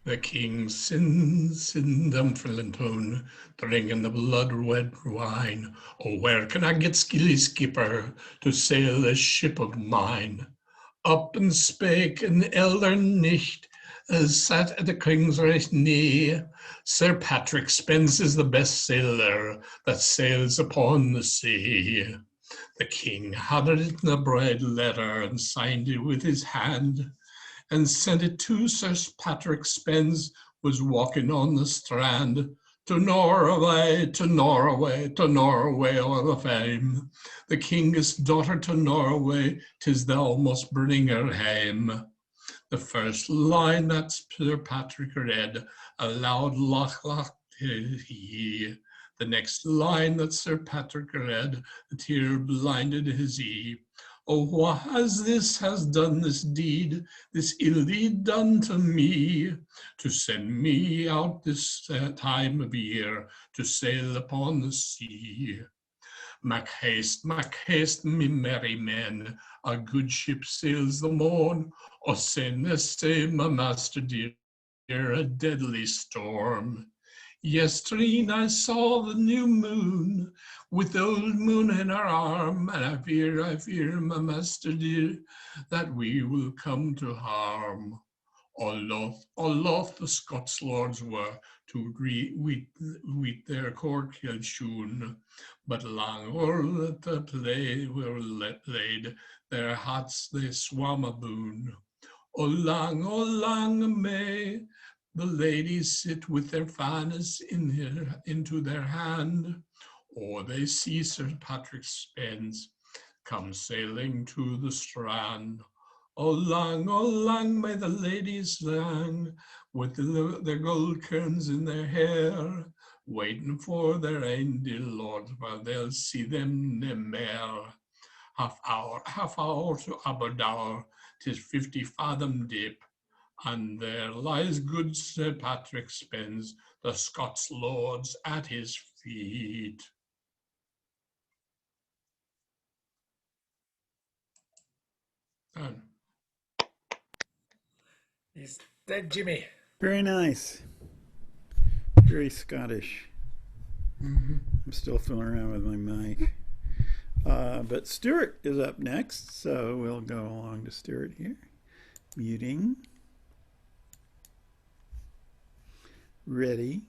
The king sins in Dunfermline town, drinking the blood-red wine. Oh, where can I get skilly skipper to sail this ship of mine? Up and spake an elder nicht, as sat at the king's right knee. Sir Patrick Spens is the best sailor that sails upon the sea. The king had written a bride letter and signed it with his hand, and sent it to Sir Patrick Spens, was walking on the strand. To Norway, to Norway, to Norway o'er the fame. The king's daughter to Norway, 'tis thou must bring her hame. The first line that Sir Patrick read, aloud loch he. The next line that Sir Patrick read, a tear blinded his ee. Oh, what has done this deed, this ill deed done to me, to send me out this time of year to sail upon the sea? Make haste, me merry men, a good ship sails the morn. O say, my master dear, a deadly storm. Yestreen I saw the new moon, with the old moon in her arm, and I fear, my master dear, that we will come to harm. All loth the Scots lords were to weet their court shoon, but long o'er the play were laid, their hats they swam aboon. O long may the ladies sit with their fans into their hand, or they see Sir Patrick Spens come sailing to the strand. O long may the ladies lang, with their gold curls in their hair, waiting for their ain dear lords, while they'll see them nae mair. Half hour to Aberdour, 'tis 50 fathom deep, and there lies good Sir Patrick Spens, the Scots lords at his feet. Done. He's dead, Jimmy. Very nice. Very Scottish. I'm still fooling around with my mic. But Stuart is up next, so we'll go along to Stuart here. Muting. Ready.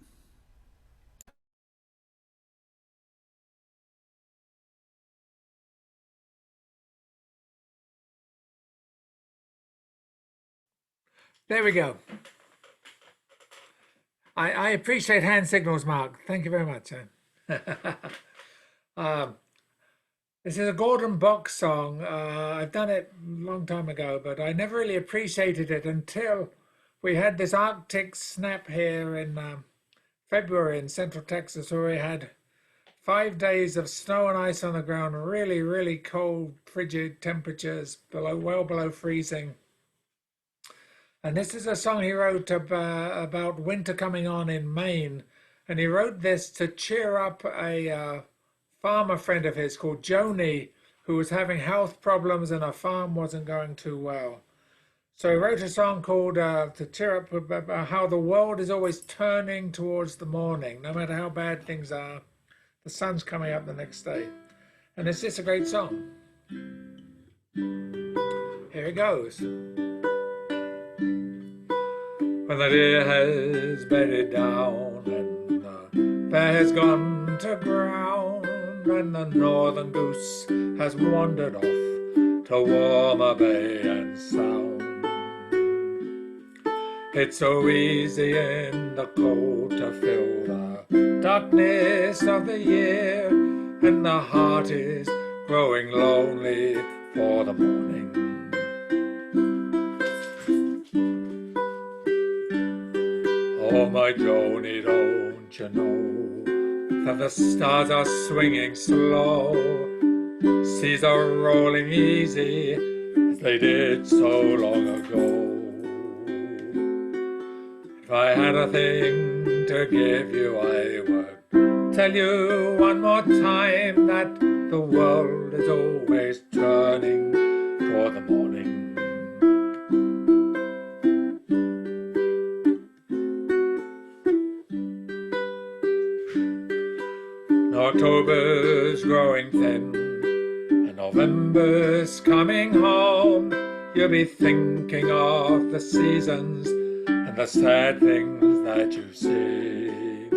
There we go. I appreciate hand signals, Mark. Thank you very much. This is a Gordon Box song. I've done it a long time ago, but I never really appreciated it until we had this Arctic snap here in February in Central Texas, where we had 5 days of snow and ice on the ground, really, really cold, frigid temperatures, well below freezing. And this is a song he wrote about winter coming on in Maine. And he wrote this to cheer up a farmer friend of his called Joni, who was having health problems and her farm wasn't going too well. So he wrote a song called to cheer up about how the world is always turning towards the morning. No matter how bad things are, the sun's coming up the next day. And it's just a great song. Here it goes. When the deer has bedded down and the bear has gone to ground and the northern goose has wandered off to warmer bay and sound. It's so easy in the cold to feel the darkness of the year, and the heart is growing lonely for the morning. Oh, my Joni, don't you know that the stars are swinging slow, seas are rolling easy as they did so long ago. If I had a thing to give you, I would tell you one more time that the world is always turning toward the morning. October's growing thin, and November's coming home, you'll be thinking of the seasons and the sad things that you've seen.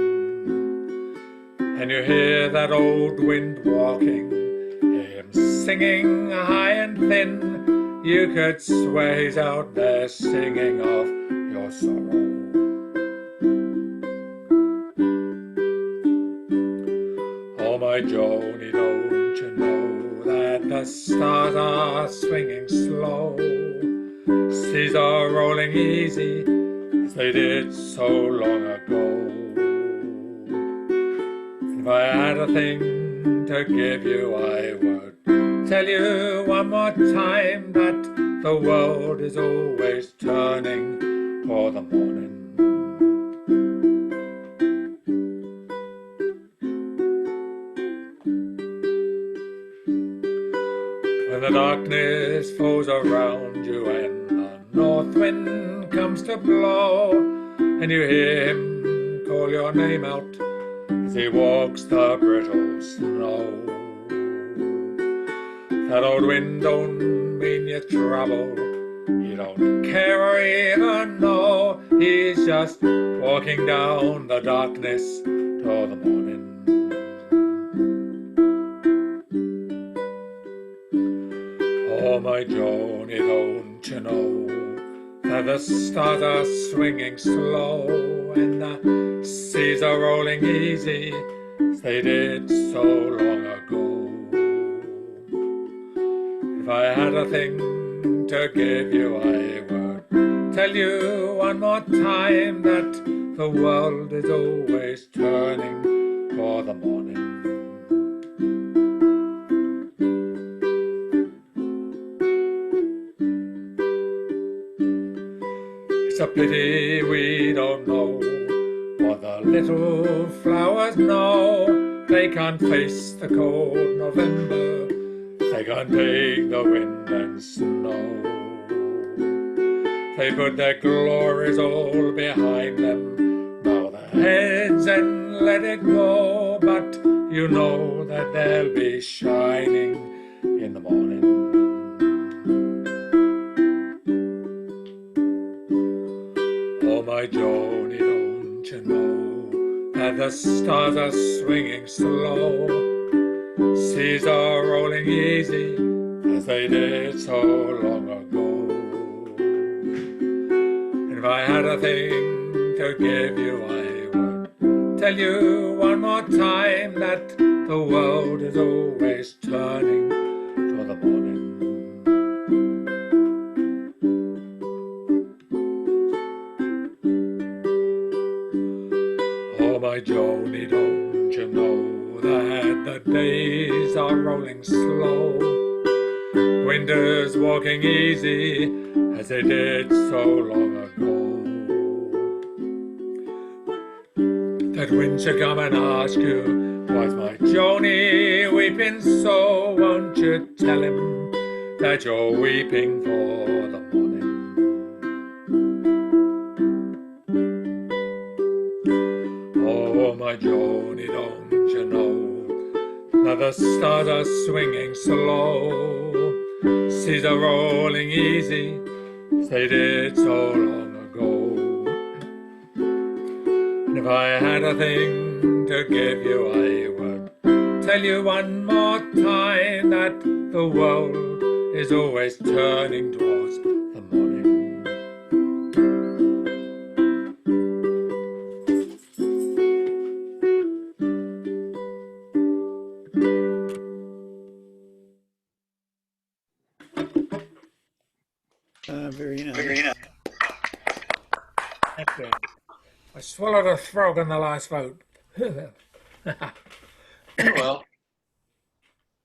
And you hear that old wind walking, hear him singing high and thin. You could swear he's out there singing of your sorrow. Oh, my Joni, don't you know that the stars are swinging slow? Seas are rolling easy as they did so long ago. If I had a thing to give you, I would tell you one more time that the world is always turning for the morning. When the darkness falls around you and the north wind comes to blow, and you hear him call your name out as he walks the brittle snow. That old wind don't mean you trouble, he don't care or even know. He's just walking down the darkness till the morning. Oh, my Joni, don't you know that the stars are swinging slow and the seas are rolling easy as they did so long ago? If I had a thing to give you, I would tell you one more time that the world is always turning for the morning. It's a pity we don't know what the little flowers know. They can't face the cold November, they can't take the wind and snow. They put their glories all behind them, bow their heads and let it go. But you know that they'll be shining in the morning. Oh, my Joni, don't you know that the stars are swinging slow? Seas are rolling easy as they did so long ago. And if I had a thing to give you, I would tell you one more time that the world is always turning for the morning. Oh, my Joni, don't you know that the days are rolling slow? Winter's walking easy as they did so long ago. That wind should come and ask you, why's my Joni weeping so? Won't you tell him that you're weeping for the morning? Oh, my Joni, don't you know that the stars are swinging slow? Seas are rolling easy as they did so long ago. And if I had a thing to give you, I would tell you one more time that the world is always turning towards the morning. Very nice. That's good. I swallowed a frog on the last vote. Well,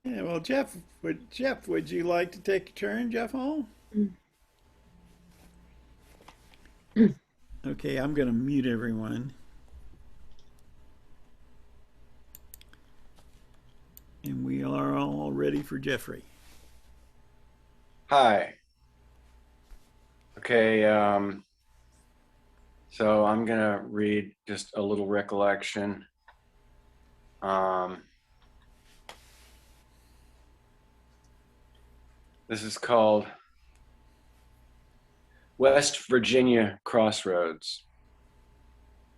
Yeah, well, Jeff, would you like to take a turn, Jeff Hall? Okay, I'm going to mute everyone. And we are all ready for Jeffrey. hi. Okay, so I'm gonna read just a little recollection. This is called West Virginia Crossroads.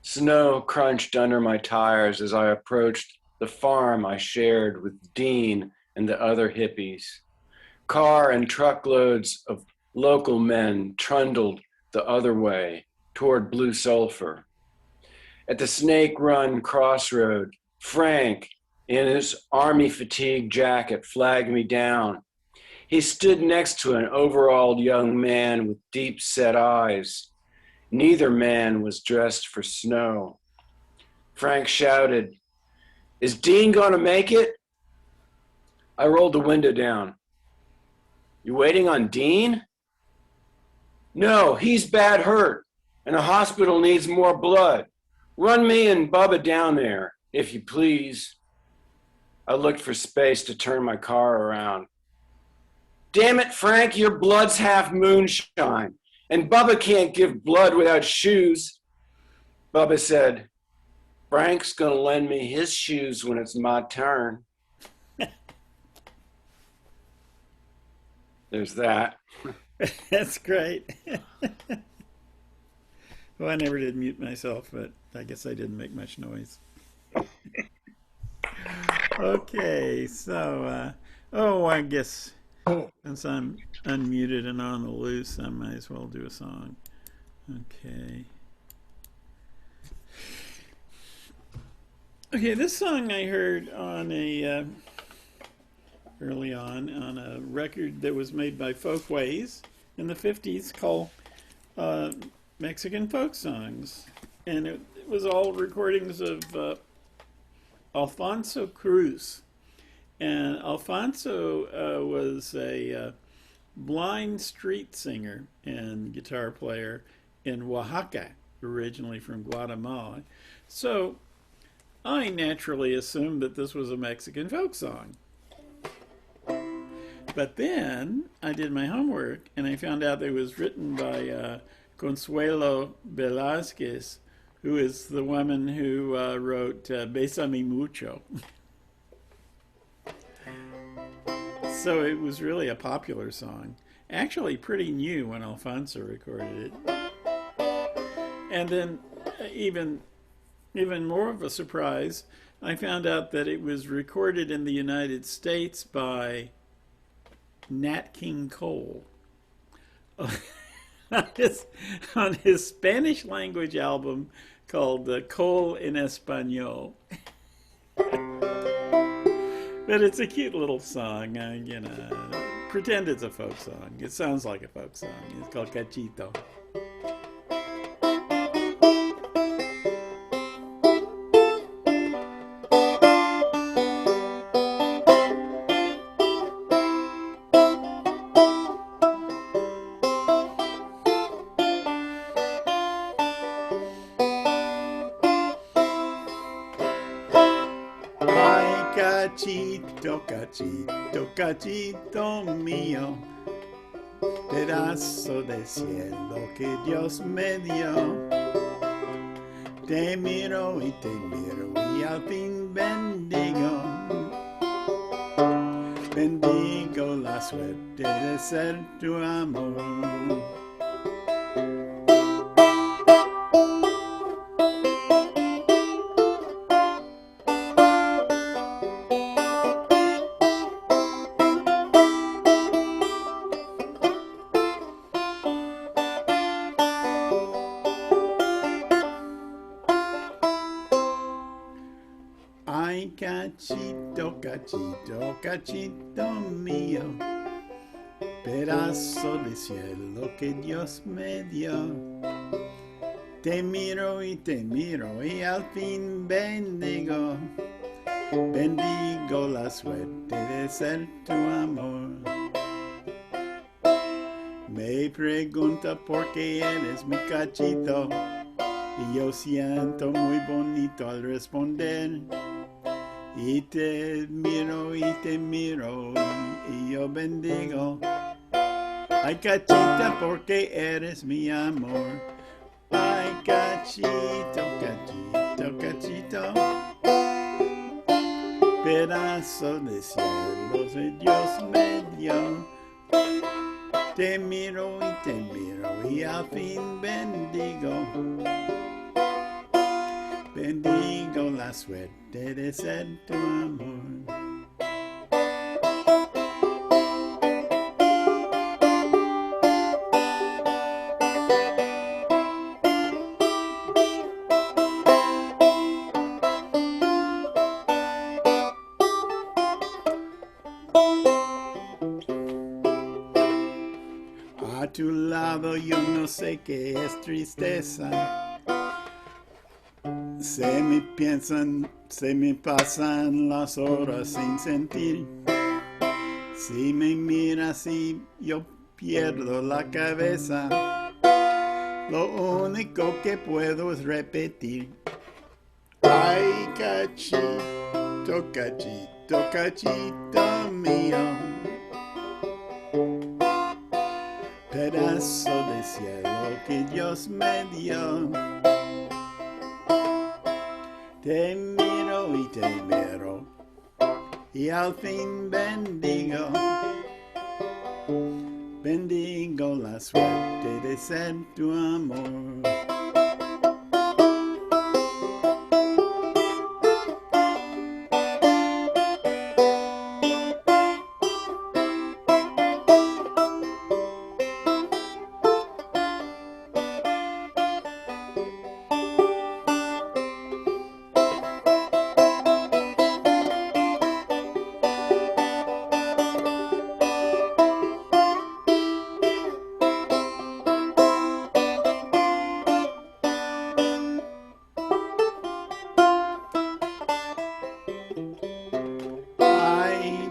Snow crunched under my tires as I approached the farm I shared with Dean and the other hippies. Car and truckloads of local men trundled the other way toward Blue Sulphur. At the Snake Run crossroad, Frank, in his army fatigue jacket, flagged me down. He stood next to an overalled young man with deep-set eyes. Neither man was dressed for snow. Frank shouted, "Is Dean gonna make it?" I rolled the window down. "You waiting on Dean?" "No, he's bad hurt, and the hospital needs more blood. Run me and Bubba down there, if you please." I looked for space to turn my car around. "Damn it, Frank, your blood's half moonshine, and Bubba can't give blood without shoes." Bubba said, "Frank's gonna lend me his shoes when it's my turn." There's that. That's great. Well, I never did mute myself, but I guess I didn't make much noise. Okay, so, I guess since I'm unmuted and on the loose, I might as well do a song. Okay. Okay, this song I heard on a early on a record that was made by Folkways in the 50s called Mexican Folk Songs. And it was all recordings of Alfonso Cruz. And Alfonso was a blind street singer and guitar player in Oaxaca, originally from Guatemala. So I naturally assumed that this was a Mexican folk song. But then I did my homework and I found out that it was written by Consuelo Velázquez, who is the woman who wrote Bésame Mucho. So it was really a popular song. Actually pretty new when Alfonso recorded it. And then even more of a surprise, I found out that it was recorded in the United States by Nat King Cole on his Spanish language album called Cole en Español. But it's a cute little song, pretend it's a folk song. It sounds like a folk song. It's called Cachito. Cachito, cachito, cachito mío, pedazo de cielo que Dios me dio. Te miro y al fin bendigo. Bendigo la suerte de ser tu amor. Ay, cachito, cachito, cachito mío, pedazo de cielo que Dios me dio. Te miro y al fin bendigo. Bendigo la suerte de ser tu amor. Me pregunta por qué eres mi cachito, y yo siento muy bonito al responder. Y te miro y yo bendigo. Ay, cachita, porque eres mi amor. Ay, cachito, cachito, cachito, pedazo de cielo que Dios me dio. Te miro y al fin bendigo. Bendigo la suerte de ser tu amor. A tu lado yo no sé qué es tristeza. Se me pasan las horas sin sentir. Si me miras y yo pierdo la cabeza, lo único que puedo es repetir. Ay, cachito, cachito, cachito mío. Pedazo de cielo que Dios me dio. Te miro y al fin bendigo. Bendigo la suerte de ser tu amor.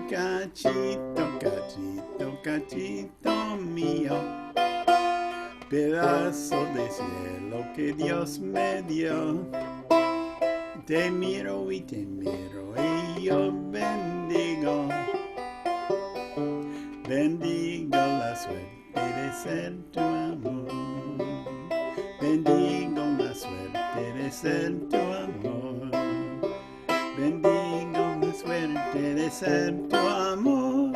Cachito, cachito, cachito mío, pedazo de cielo que Dios me dio. Te miro y yo bendigo. Bendigo la suerte de ser tu amor. Bendigo la suerte de ser tu amor. Bendigo la suerte de ser tu amor.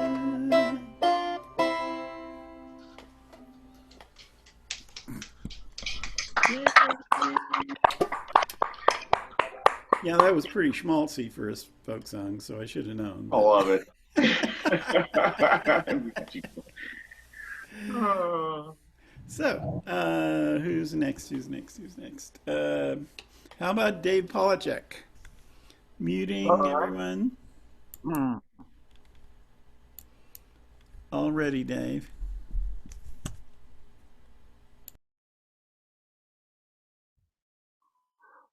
Yeah, that was pretty schmaltzy for a folk song, so I should have known. I love it. So, who's next? How about Dave Polachek? Muting everyone. All ready, Dave.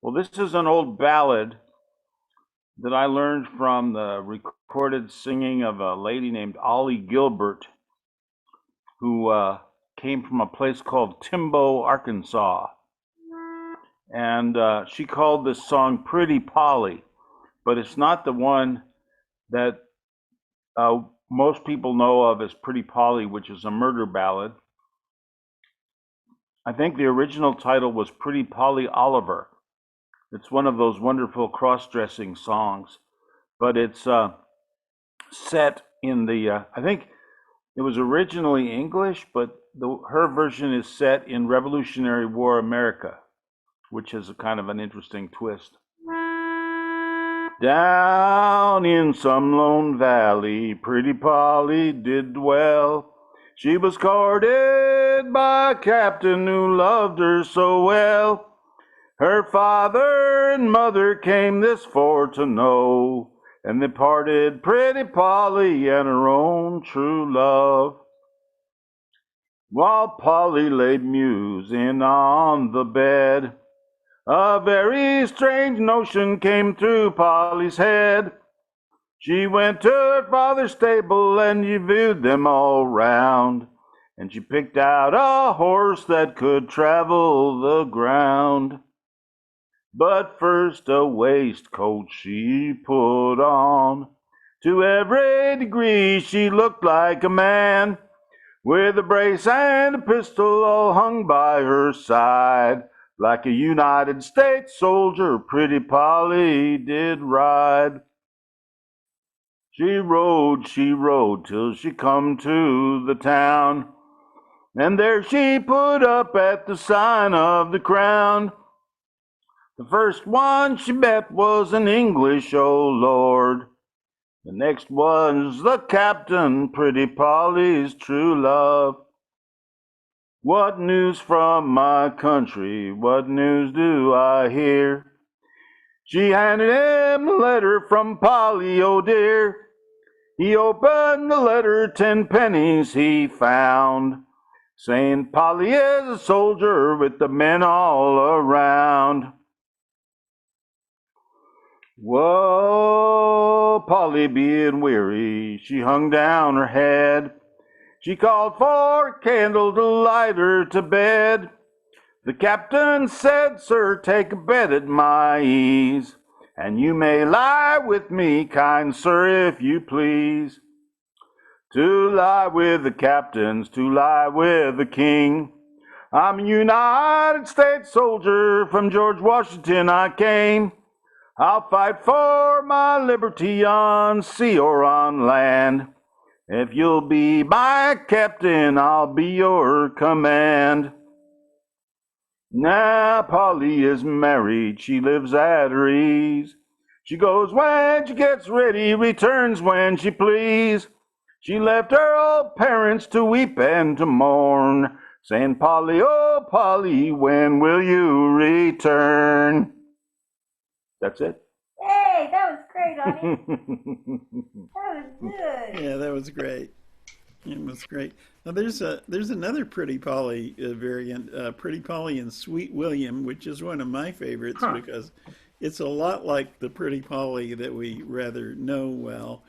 Well, this is an old ballad that I learned from the recorded singing of a lady named Ollie Gilbert, who came from a place called Timbo, Arkansas. And she called this song Pretty Polly, but it's not the one that most people know of as Pretty Polly, which is a murder ballad. I think the original title was Pretty Polly Oliver. It's one of those wonderful cross-dressing songs, but it's set in the, I think it was originally English, but her version is set in Revolutionary War America, which is a kind of an interesting twist. Down in some lone valley, Pretty Polly did dwell. She was courted by a captain who loved her so well. Her father and mother came this for to know, and they parted Pretty Polly and her own true love. While Polly laid musing on the bed, a very strange notion came through Polly's head. She went to her father's stable and she viewed them all round, and she picked out a horse that could travel the ground. But first a waistcoat she put on. To every degree she looked like a man, with a brace and a pistol all hung by her side. Like a United States soldier, Pretty Polly did ride. she rode till she come to the town. And there she put up at the sign of the crown. The first one she met was an English old lord. The next was the captain, pretty Polly's true love. What news from my country? What news do I hear? She handed him a letter from Polly, oh dear. He opened the letter, 10 pennies he found, saying Polly is a soldier with the men all around. Whoa, Polly being weary, she hung down her head. She called for a candle to light her to bed. The captain said, sir, take a bed at my ease, and you may lie with me, kind sir, if you please. To lie with the captain's to lie with the king. I'm a United States soldier, from George Washington I came. I'll fight for my liberty on sea or on land. If you'll be my captain, I'll be your command. Now Polly is married, she lives at her ease. She goes when she gets ready, returns when she please. She left her old parents to weep and to mourn, saying, Polly, oh Polly, when will you return? That's it. Hey, that was great, Ani. That was good. Yeah, that was great. It was great. Now there's another Pretty Polly variant, Pretty Polly and Sweet William, which is one of my favorites because it's a lot like the Pretty Polly that we rather know well,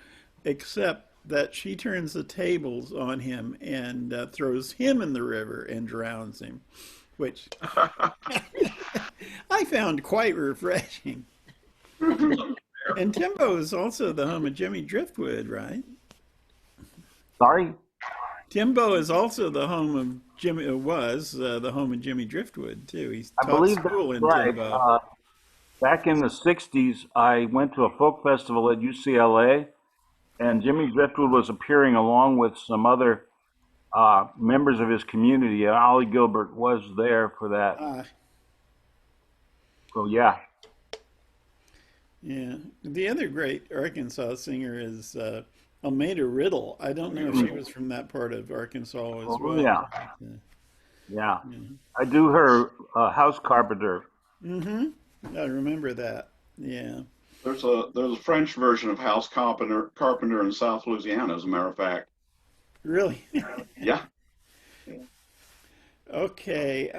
except that she turns the tables on him and throws him in the river and drowns him, which I found quite refreshing. And Timbo is also the home of Jimmy Driftwood, right? Sorry? Timbo is also the home of Jimmy. Was the home of Jimmy Driftwood too. He's I taught believe school that's in right. Timbo. Back in the 60s, I went to a folk festival at UCLA, and Jimmy Driftwood was appearing along with some other members of his community, and Ollie Gilbert was there for that. So, yeah. Yeah. The other great Arkansas singer is Almeda Riddle. I don't know if she was from that part of Arkansas as well. Yeah. Yeah. I do her House Carpenter. I remember that. Yeah. There's a French version of House Carpenter in South Louisiana, as a matter of fact. Really? Yeah. Okay.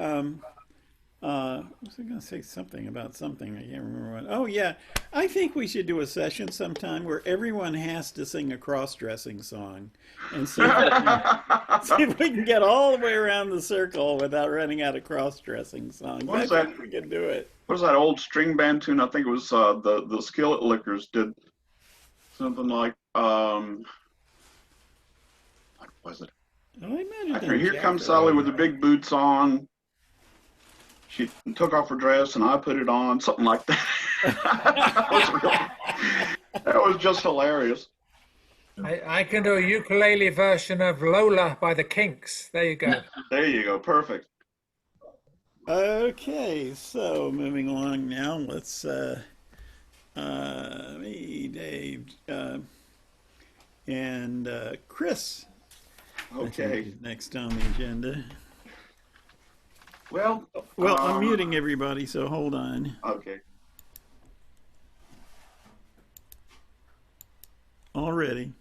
Was I going to say something about something? I can't remember what. Oh, yeah. I think we should do a session sometime where everyone has to sing a cross-dressing song and see if we can get all the way around the circle without running out of cross-dressing songs. What is I that? think we can do it. What is that old string band tune? I think it was the Skillet Lickers did something like what was it? Oh, I imagine Here comes Sally with the big boots on. She took off her dress and I put it on, something like that. That was just hilarious. I can do a ukulele version of Lola by the Kinks. There you go. There you go. Perfect. Okay, so moving along now, let's me, Dave, and Chris. Okay. Next on the agenda. Well, I'm muting everybody, so hold on. Okay. All ready.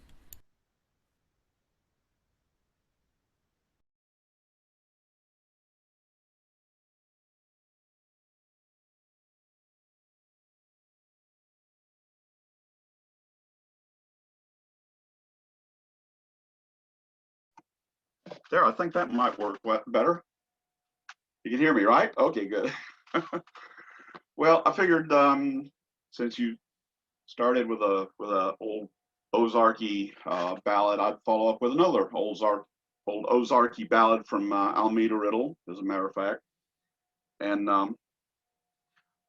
There, I think that might work better. You can hear me, right? Okay, good. Well, I figured since you started with a old Ozarky ballad, I'd follow up with another old Ozarky ballad from Almeda Riddle, as a matter of fact. And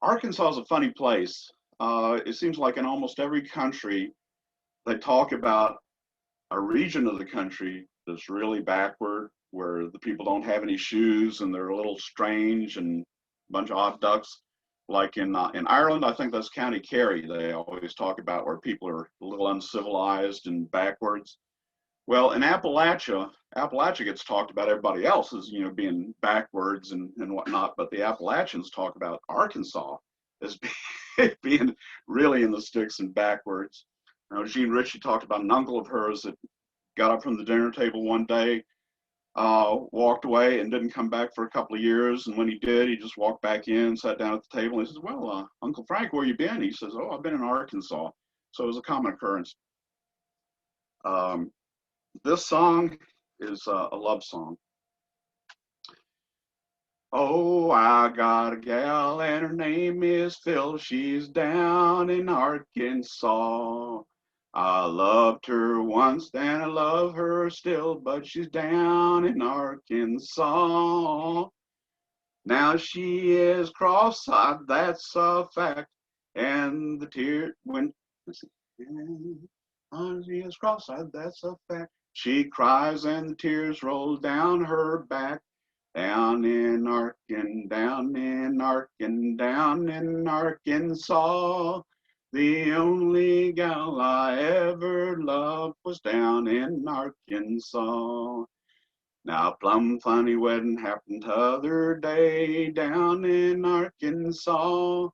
Arkansas is a funny place. It seems like in almost every country, they talk about a region of the country that's really backward, where the people don't have any shoes and they're a little strange and a bunch of odd ducks. Like in Ireland, I think that's County Kerry. They always talk about where people are a little uncivilized and backwards. Well, in Appalachia, Appalachia gets talked about everybody else as, you know, being backwards and whatnot, but the Appalachians talk about Arkansas as being really in the sticks and backwards. You know, Jean Ritchie talked about an uncle of hers that got up from the dinner table one day, walked away and didn't come back for a couple of years. And when he did, he just walked back in, sat down at the table, and he says, well, Uncle Frank, where you been? He says, oh, I've been in Arkansas. So it was a common occurrence. This song is a love song. Oh, I got a gal and her name is Phil. She's down in Arkansas. I loved her once and I love her still, but she's down in Arkansas. Now she is cross-eyed, that's a fact. And the tear when she is cross-eyed, that's a fact. She cries and the tears roll down her back. Down in down in Arkansas. The only gal I ever loved was down in Arkansas. Now, plumb funny wedding happened t'other day down in Arkansas.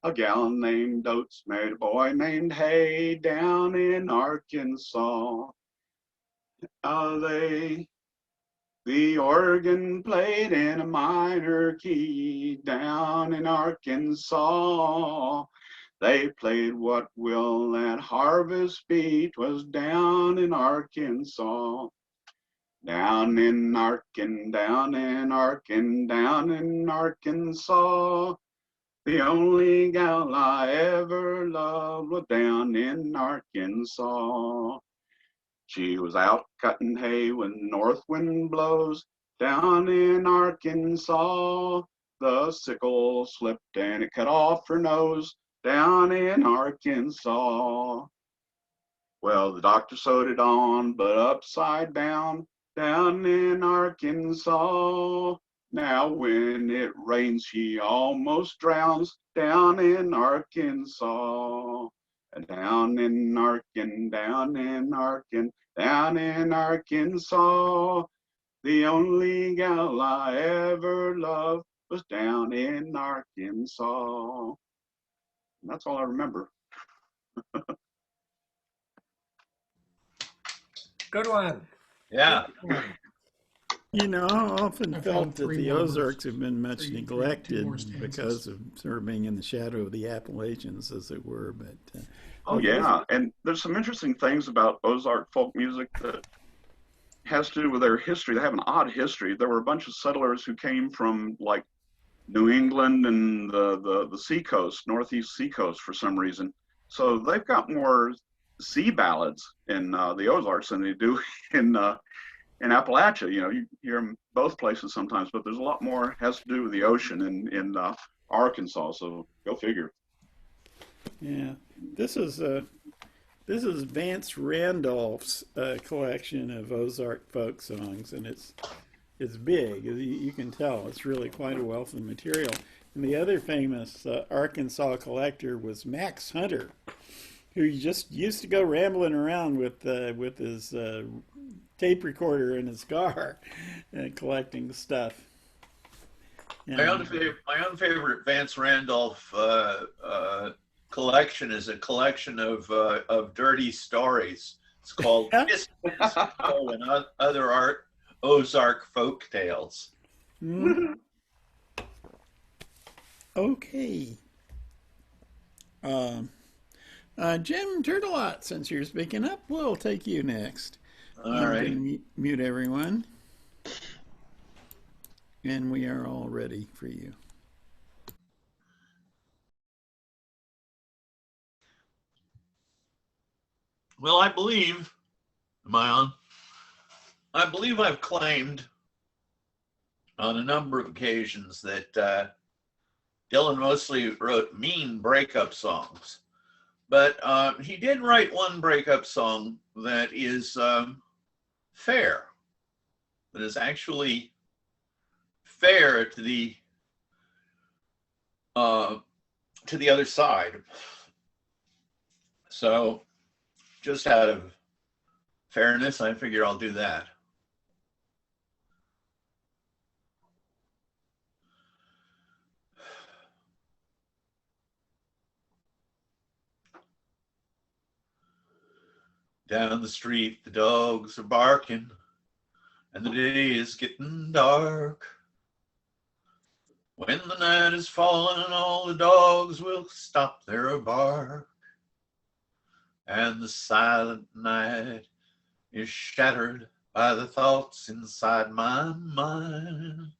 A gal named Oates married a boy named Hay down in Arkansas. The organ played in a minor key down in Arkansas. They played What Will That Harvest Be? 'Twas down in Arkansas. Down in Arkansas. The only gal I ever loved was down in Arkansas. She was out cutting hay when north wind blows down in Arkansas. The sickle slipped and it cut off her nose down in Arkansas. Well, the doctor sewed it on, but upside down in Arkansas. Now when it rains, she almost drowns down in Arkansas. Down in Arkansas. The only gal I ever loved was down in Arkansas. And that's all I remember. Good one. Yeah. You know, I often I felt found that three the more Ozarks have been much two neglected more stanzas. because of sort of being in the shadow of the Appalachians, as it were. But Oh yeah, and there's some interesting things about Ozark folk music that has to do with their history. They have an odd history. There were a bunch of settlers who came from like New England and the seacoast, northeast seacoast for some reason. So they've got more sea ballads in the Ozarks than they do in Appalachia. You know, you hear them both places sometimes, but there's a lot more has to do with the ocean in Arkansas. So go figure. yeah, this is Vance Randolph's collection of Ozark folk songs, and it's big. You can tell it's really quite a wealth of material. And the other famous Arkansas collector was Max Hunter, who just used to go rambling around with his tape recorder in his car, collecting stuff. My own favorite Vance Randolph collection is a collection of dirty stories. It's called Kisses and Other Ozark Folk Tales. Mm. Okay. Jim Turtelot, since you're speaking up, we'll take you next. All right. Mute everyone. And we are all ready for you. Well, I believe, am I on? I believe I've claimed on a number of occasions that Dylan mostly wrote mean breakup songs. But he did write one breakup song that is fair, that is actually fair to the other side. So just out of fairness, I figure I'll do that. Down the street, the dogs are barking, and the day is getting dark. When the night is falling, all the dogs will stop their bark. And the silent night is shattered by the thoughts inside my mind.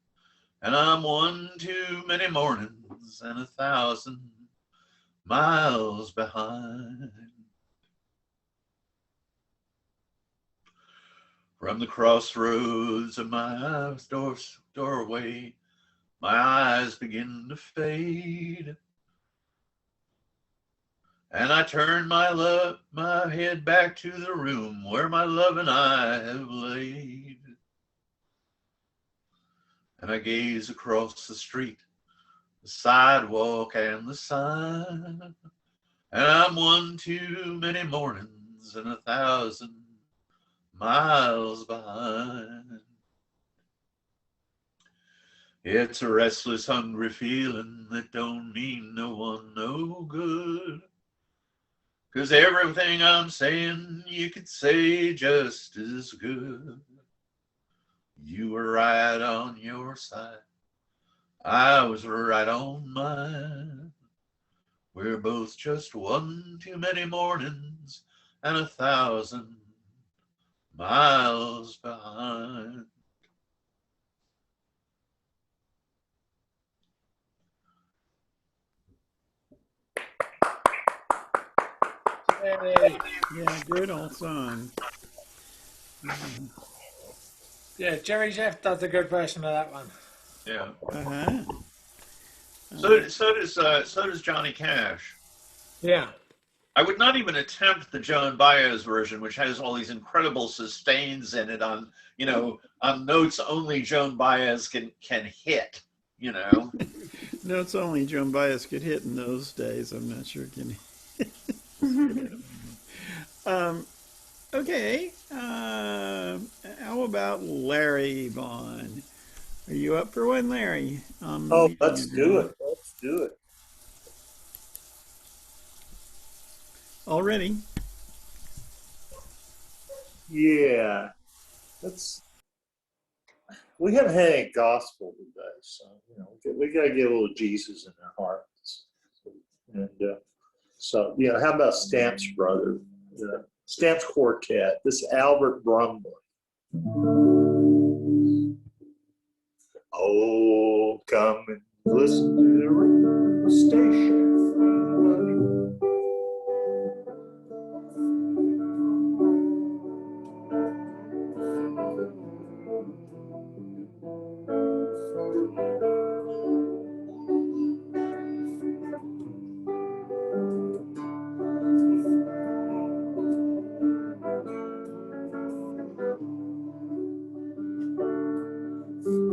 And I'm one too many mornings and 1,000 miles behind. From the crossroads of my doorway, my eyes begin to fade. And I turn my head back to the room where my love and I have laid. And I gaze across the street, the sidewalk and the sign. And I'm one too many mornings and 1,000 miles behind. It's a restless, hungry feeling that don't mean no one no good. 'Cause everything I'm saying you could say just as good. You were right on your side, I was right on mine. We're both just one too many mornings and 1,000 miles behind. Hey. Yeah, good old song. Yeah, Jerry Jeff does a good version of that one. Yeah. Uh-huh. So does Johnny Cash. Yeah. I would not even attempt the Joan Baez version, which has all these incredible sustains in it on notes only Joan Baez can hit, Notes only Joan Baez could hit in those days. I'm not sure can. Okay. How about Larry Vaughn? Are you up for one, Larry? Oh, let's do it. Let's do it. Already? Yeah. We haven't had any gospel today, so we got to get a little Jesus in our hearts. And so how about Stamps Brother? Stamps Quartet. This is Albert Brumley. Oh, come and listen to the radio station.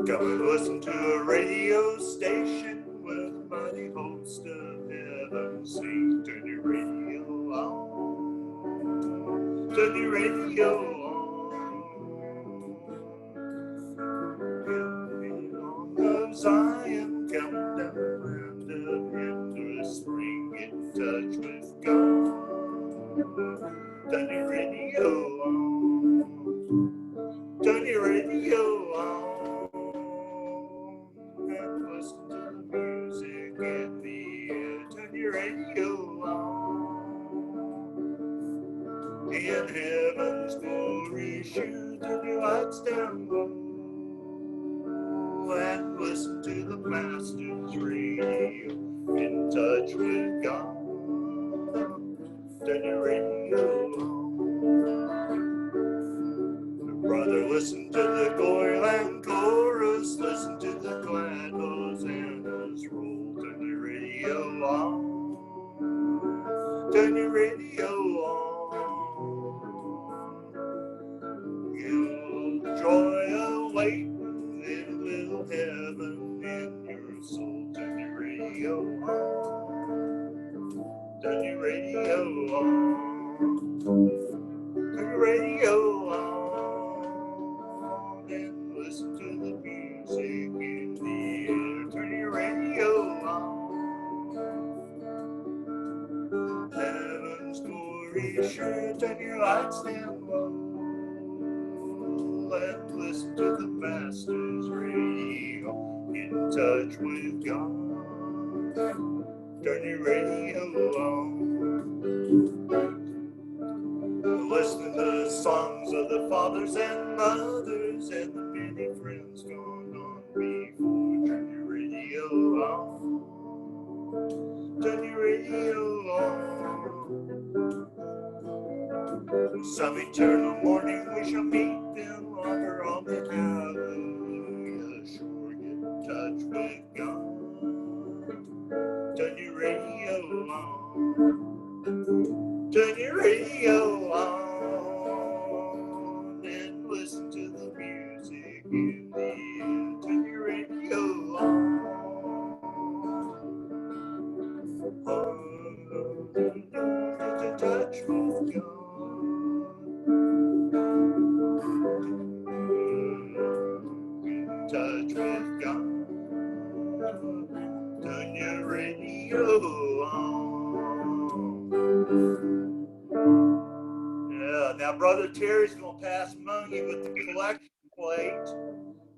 Come and listen to a radio station with a mighty host of heaven sing. Turn your radio on. Turn your radio on. Of Zion, come down round of him to a spring in touch with God. Turn your radio on. Turn your radio on. And listen to the music in the air. Turn your radio on. In heaven's glory, shoot, turn your lights down low. And listen to the Master's radio. In touch with God. Turn your radio on. Brother, listen to the Goyland chorus, listen to the glad hosannas roll. Turn the radio on. Turn turn your radio on. You'll joy awaiting in a little heaven in your soul. Turn your radio on. Turn your radio on. Turn your radio on and listen to the music in the air. Turn your radio on. Heaven's glory sure. Turn your lights down low and listen to the Master's radio. In touch with God. Turn your radio on. Listen to the songs of the fathers and mothers and the many friends gone on before. Turn your radio on. Turn your radio on. Some eternal morning we shall meet them longer on the hallelujah shore. Get in touch with God. Turn your radio on. Turn your radio on and listen to the music in the air. Turn your radio on. Get in touch with God. Get in touch with God. Turn your radio on. Yeah, now Brother Terry's going to pass among you with the collection plate.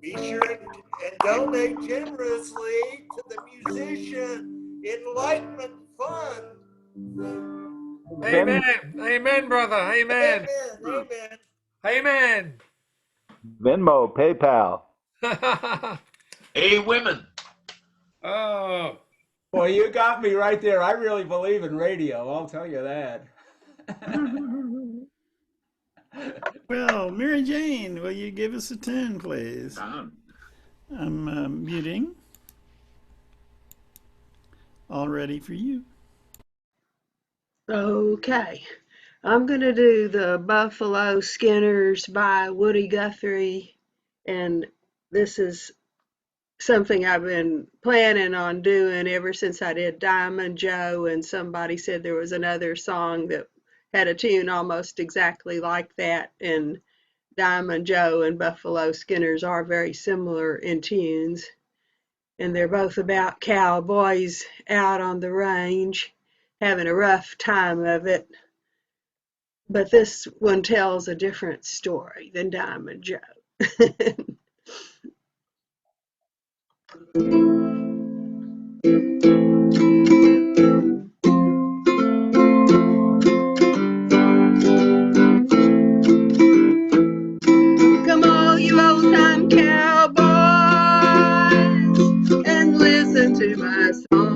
Be sure and donate generously to the Musician Enlightenment Fund. Amen. Amen, brother. Amen. Amen. Amen. Amen. Venmo, PayPal. Hey, women. Oh. Well, you got me right there. I really believe in radio. I'll tell you that. Well, Mary Jane, will you give us a tune, please? I'm muting. All ready for you. Okay. I'm going to do the Buffalo Skinners by Woody Guthrie, and this is something I've been planning on doing ever since I did Diamond Joe, and somebody said there was another song that had a tune almost exactly like that, and Diamond Joe and Buffalo Skinners are very similar in tunes, and they're both about cowboys out on the range having a rough time of it. But this one tells a different story than Diamond Joe. Come all you old-time cowboys and listen to my song.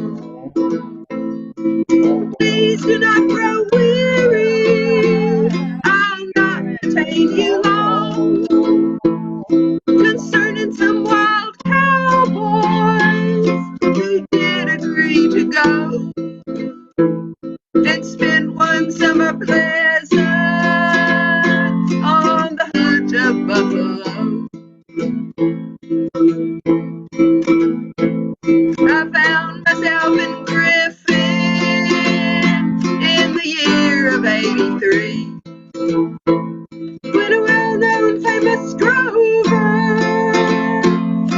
Please do not grow weary, I'll not detain you long. Concerning some wild cowboys who did agree to go and spend one summer pleasant on the hunt of buffalo. I found myself in Griffin in the year of '83 when a well-known famous drover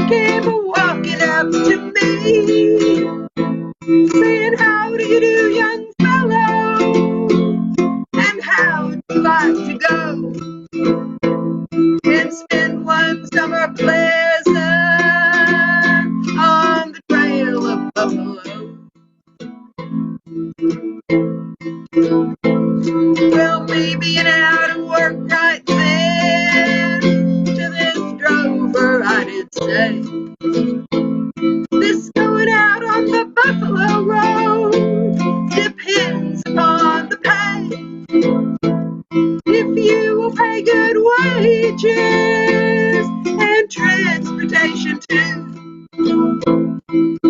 came walking up to me, saying, "How do you do, young fellow, and how would you like to go and spend one summer pleasant on the trail of buffalo?" Well, me being out of work right then, to this drover I did say, "This going out on the Buffalo Road depends upon the pay. If you will pay good wages and transportation too,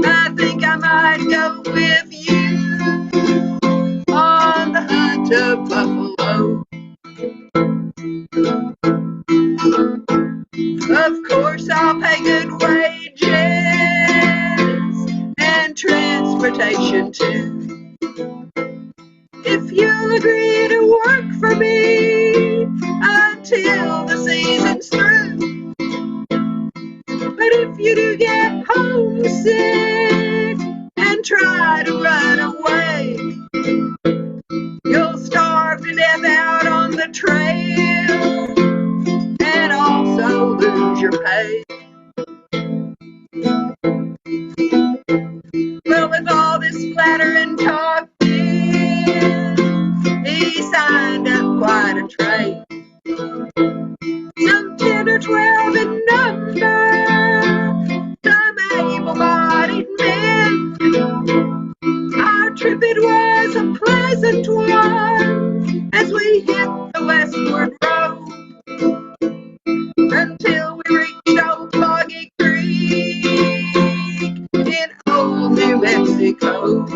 I think I might go with you on the to Buffalo. Of course, I'll pay good wages and transportation too. If you'll agree to work for me until the season's through. But if you do get homesick and try to run away, you'll starve to death out on the trail and also lose your pay. Well, with all this flattering talking, he signed up quite a trade. Some 10 or 12 in number, some able-bodied men. Our trip it was a pleasant one as we hit the westward road until we reached Old Foggy Creek in old New Mexico.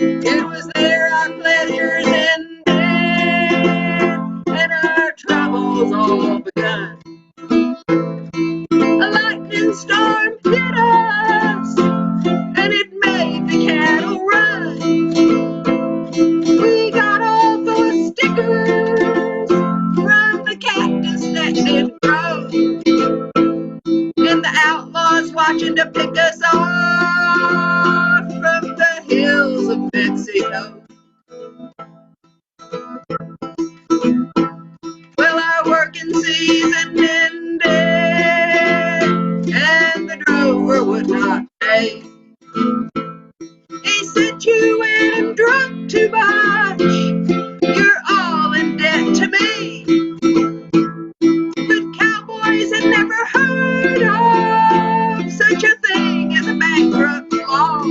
It was there our pleasures ended and our troubles all begun. A lightning storm hit us and it made the cattle run. We got all those stickers from the cactus that did grow, and the outlaws watching to pick us off from the hills of Mexico. Well, our working season ended and the drover would not pay. He said, you went and drunk too much, you're all in debt to me. But cowboys had never heard of such a thing as a bankrupt law.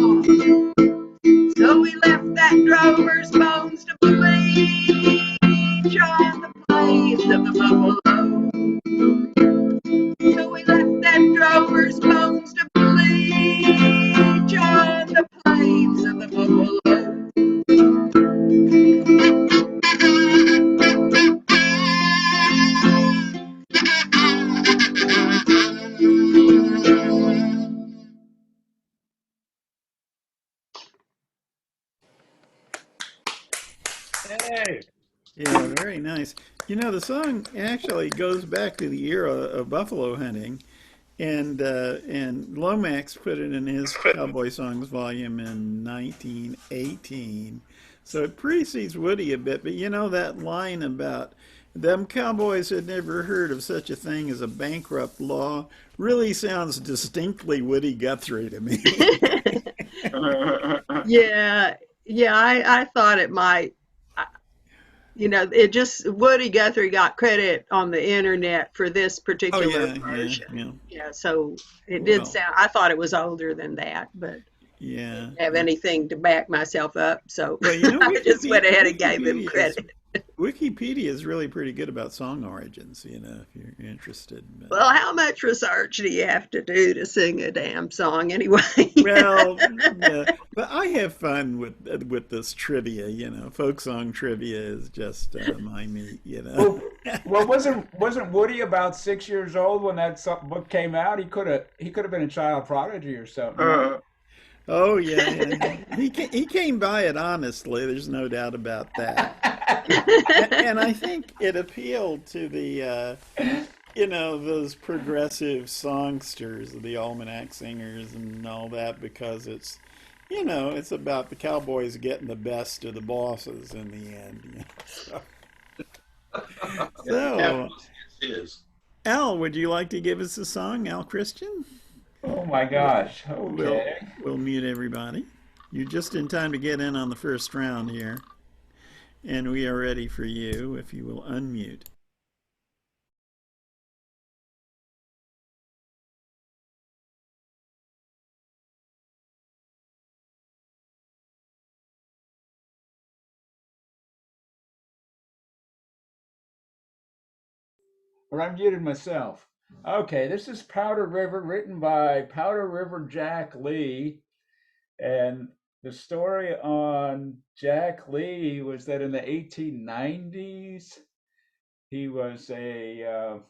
So we left that drover's bones to bleach on the plains of the buffalo. So we left that drover's bones to bleach on the plains of the buffalo. Hey. Yeah, very nice. You know, the song actually goes back to the era of buffalo hunting, and Lomax put it in his Cowboy Songs volume in 1918. So it precedes Woody a bit, but you know that line about them cowboys had never heard of such a thing as a bankrupt law really sounds distinctly Woody Guthrie to me. Yeah, I thought it might. You know, it just Woody Guthrie got credit on the internet for this Oh particular yeah, version. Yeah, so it did Well, sound. I thought it was older than that, but yeah. I didn't have anything to back myself up, so Well, you know, I just went ahead and gave him credit. Wikipedia is really pretty good about song origins, you know, if you're interested. But, Well, how much research do you have to do to sing a damn song anyway? well, yeah, but I have fun with this trivia, you know. Folk song trivia is just my meat, you know. Well, wasn't Woody about 6 years old when that book came out? He could have been a child prodigy or something. Right? Oh yeah. He came by it honestly. There's no doubt about that. And I think it appealed to the you know, those progressive songsters, the almanac singers and all that, because it's, you know, it's about the cowboys getting the best of the bosses in the end. You know? So, It is. Al, would you like to give us a song, Al Christian? Oh my gosh. We'll, Okay. we'll mute everybody. You're just in time to get in on the first round here. And we are ready for you if you will unmute. Or I muted myself. Okay, this is Powder River, written by Powder River Jack Lee. And the story on Jack Lee was that in the 1890s, he was a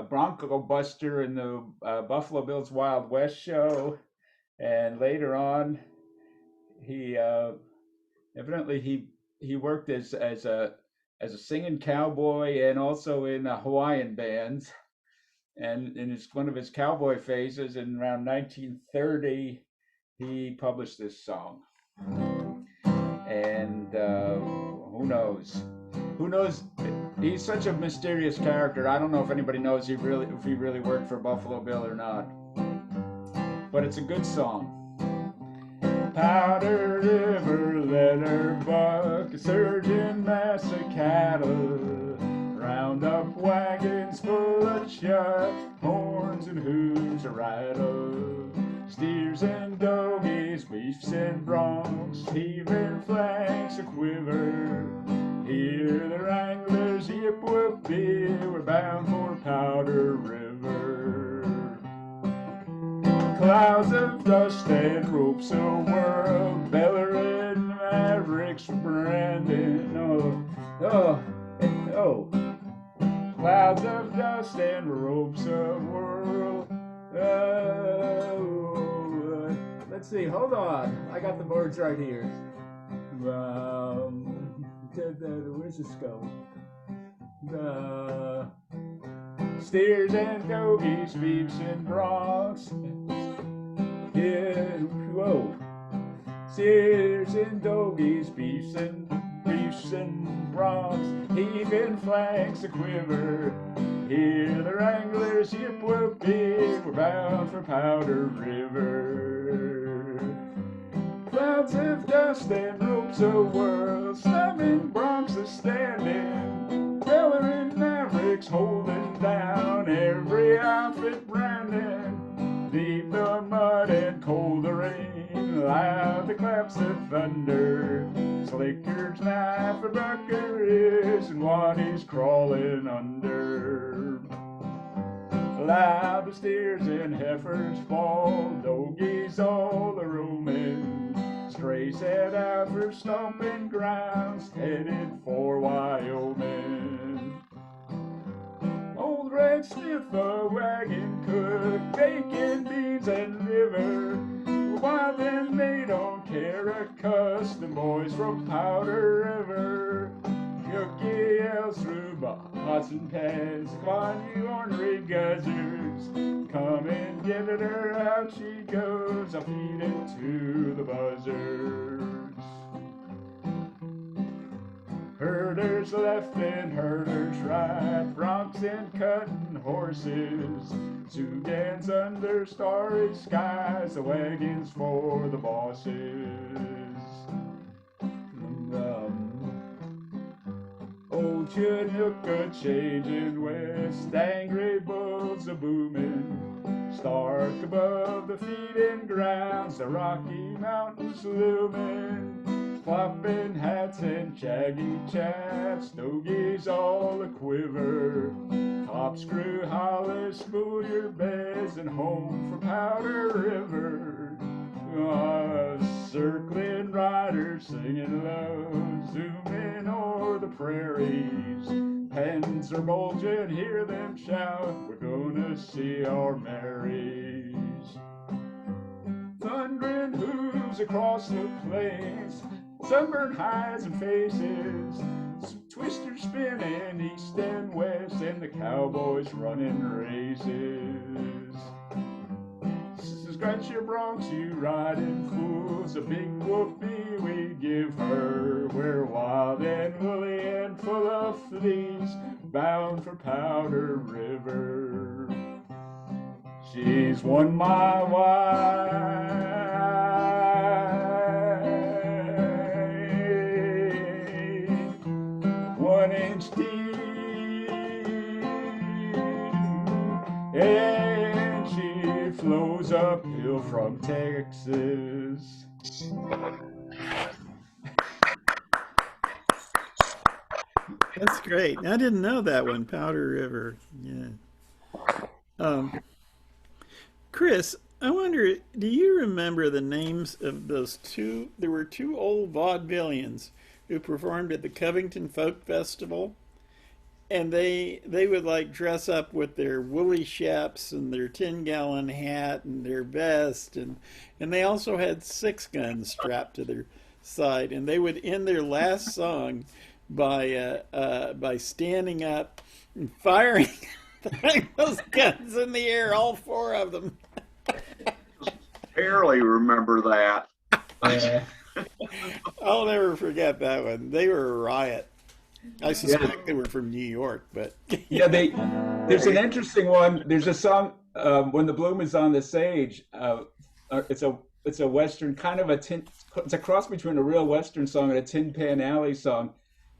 Bronco buster in the Buffalo Bills Wild West show. And later on, he evidently he worked as a singing cowboy and also in Hawaiian bands. And in one of his cowboy phases in around 1930, he published this song. And who knows? Who knows? He's such a mysterious character. I don't know if anybody knows if he really worked for Buffalo Bill or not. But it's a good song. Powder River, let her buck, a surging mass of cattle. Round up wagons full of chuck, horns and hooves a rattle. Steers and dogies, beefs and broncs, heaving flanks a quiver. Here the wranglers yip whoop be, we're bound for Powder River. Clouds of dust and ropes a whirl, bellering mavericks for Brandon. Oh. Clouds of dust and ropes a whirl. Oh, let's see. Hold on. I got the words right here. Where's this go? Steers and dogies, beefs and broncs. Yeah, whoa. Steers and dogies, beefs and broncs, heaving flanks a quiver. Here the wranglers yip whoop be, we're bound for Powder River. Clouds of dust and ropes a whirl, snubbing broncs a standing, bellering mavericks holding down every outfit branding. Deep the mud and cold the rain, loud the claps of thunder. Slicker's knife for bucker is, and what he's crawling under. Loud the steers and heifers fall, dogies all a roaming. Strays head out for stomping grounds, headed for Wyoming. Old Red Smith, a wagon cook, bacon, beans, and liver. Why then they don't care a cuss, the boys from Powder River. Cookie yells through pots and pans, come on you ornery guzzers, come and get it her, out she goes, I'll feed it to the buzzards. Herders left and herders right, broncs and cutting horses, Sugans under starry skies, the wagons for the bosses. Old Chinook changing west, angry bulls a booming, stark above the feeding grounds, the Rocky Mountains looming. Flopping hats and shaggy chaps, dogies all a quiver. Top screw hollis, spool your beds, and home for Powder River. Circling riders singing low, zooming o'er the prairies. Pens are bulging, hear them shout, we're gonna see our Marys. Thundering hooves across the plains, sunburned hides and faces, twisters spinning east and west, and the cowboys running races. Scratch your broncs, you riding fools, a big whoopee we give her. We're wild and woolly and full of fleas, bound for Powder River. She's 1 mile wide, 1 inch deep, and she flows uphill from Texas. That's great. I didn't know that one, Powder River. Yeah. Chris, I wonder, do you remember the names of those two? There were two old vaudevillians who performed at the Covington Folk Festival, and they would like dress up with their woolly chaps and their 10-gallon hat and their vest, and they also had 6 guns strapped to their side, and they would end their last song by standing up and firing those guns in the air, all 4 of them. Barely remember that. I'll never forget that one. They were a riot. I suspect they were from New York, but yeah, there's an interesting one. There's a song, "When the Bloom is on the Sage." It's a Western, kind of it's a cross between a real Western song and a Tin Pan Alley song.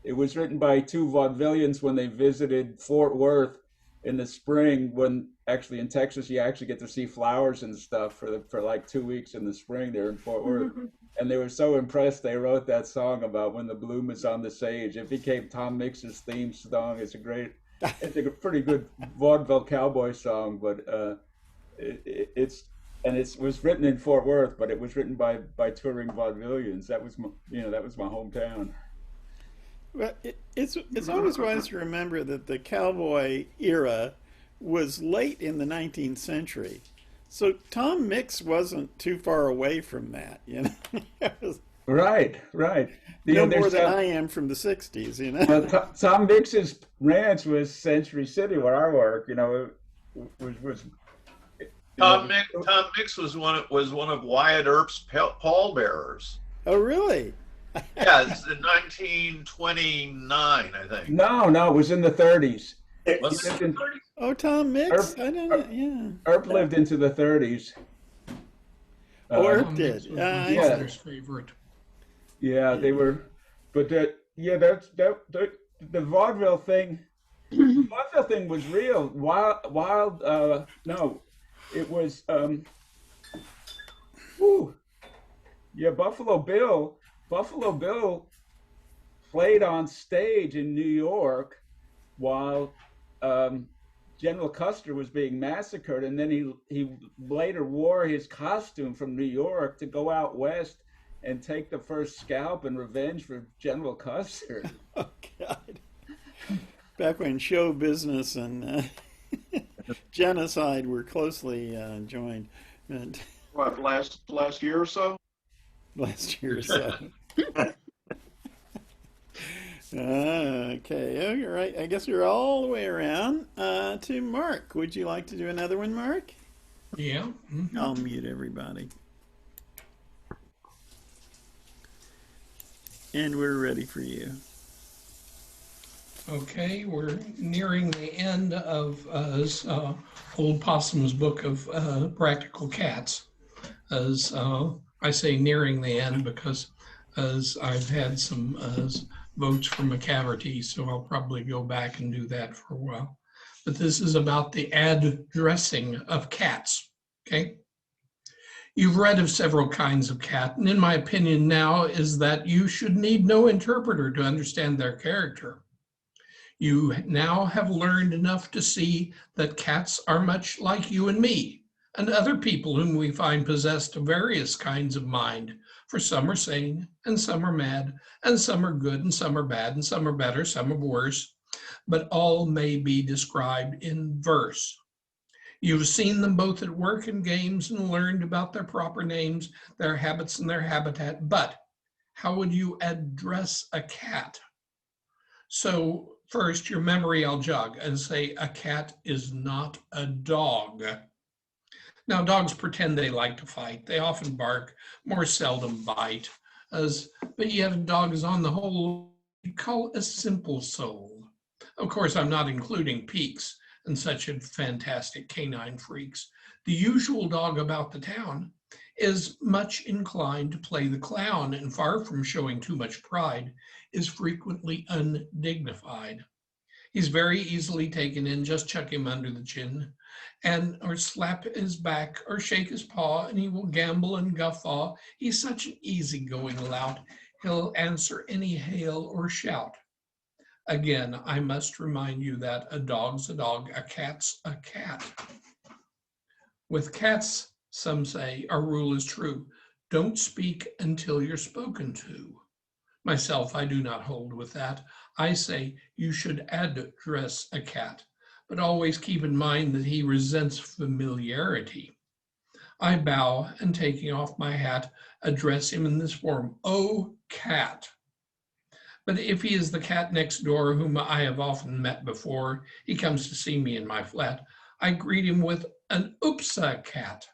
It was written by 2 vaudevillians when they visited Fort Worth in the spring, when actually in Texas you actually get to see flowers and stuff for like 2 weeks in the spring there in Fort Worth. And they were so impressed they wrote that song about "When the Bloom is on the Sage." It became Tom Mix's theme song. It's a pretty good vaudeville cowboy song, but it was written in Fort Worth, but it was written by touring vaudevillians. That was my hometown. Well, it's always wise to remember that the cowboy era was late in the 19th century. So Tom Mix wasn't too far away from that, you know. Right. No more than I am from the 60s, you know. Well, Tom Mix's ranch was Century City, where I work. You know, Tom Mix was one of Wyatt Earp's pallbearers. Oh, really? Yeah, it's in 1929, I think. No, it was in the 30s. Oh, Tom Mix? I don't know. Yeah. Earp lived into the 30s. Earp did. Yeah, his favorite. Yeah, they were, but the vaudeville thing. The vaudeville thing was real. It was. Buffalo Bill played on stage in New York while General Custer was being massacred, and then he later wore his costume from New York to go out west and take the first scalp in revenge for General Custer. Oh, God. Back when show business and genocide were closely joined. What, last year or so? Last year or so. Okay, all right. I guess we're all the way around to Mark. Would you like to do another one, Mark? Yeah. Mm-hmm. I'll mute everybody. And we're ready for you. Okay, we're nearing the end of Old Possum's book of practical cats. As I say nearing the end because as I've had some votes from McCaverty, so I'll probably go back and do that for a while. But this is about the addressing of cats, okay? You've read of several kinds of cat, and in my opinion now is that you should need no interpreter to understand their character. You now have learned enough to see that cats are much like you and me, and other people whom we find possessed of various kinds of mind. For some are sane, and some are mad, and some are good, and some are bad, and some are better, some are worse, but all may be described in verse. You've seen them both at work and games and learned about their proper names, their habits, and their habitat, but how would you address a cat? So first, your memory I'll jog and say a cat is not a dog. Now, dogs pretend they like to fight. They often bark, more seldom bite. but yet a dog is on the whole, you call a simple soul. Of course, I'm not including peaks and such fantastic canine freaks. The usual dog about the town is much inclined to play the clown and far from showing too much pride, is frequently undignified. He's very easily taken in, just chuck him under the chin or slap his back or shake his paw and he will gambol and guffaw. He's such an easygoing lout. He'll answer any hail or shout. Again, I must remind you that a dog's a dog, a cat's a cat. With cats, some say, our rule is true. Don't speak until you're spoken to. Myself, I do not hold with that. I say you should address a cat, but always keep in mind that he resents familiarity. I bow and taking off my hat, address him in this form, "Oh, cat." But if he is the cat next door, whom I have often met before, he comes to see me in my flat, I greet him with an "Oopsa, cat."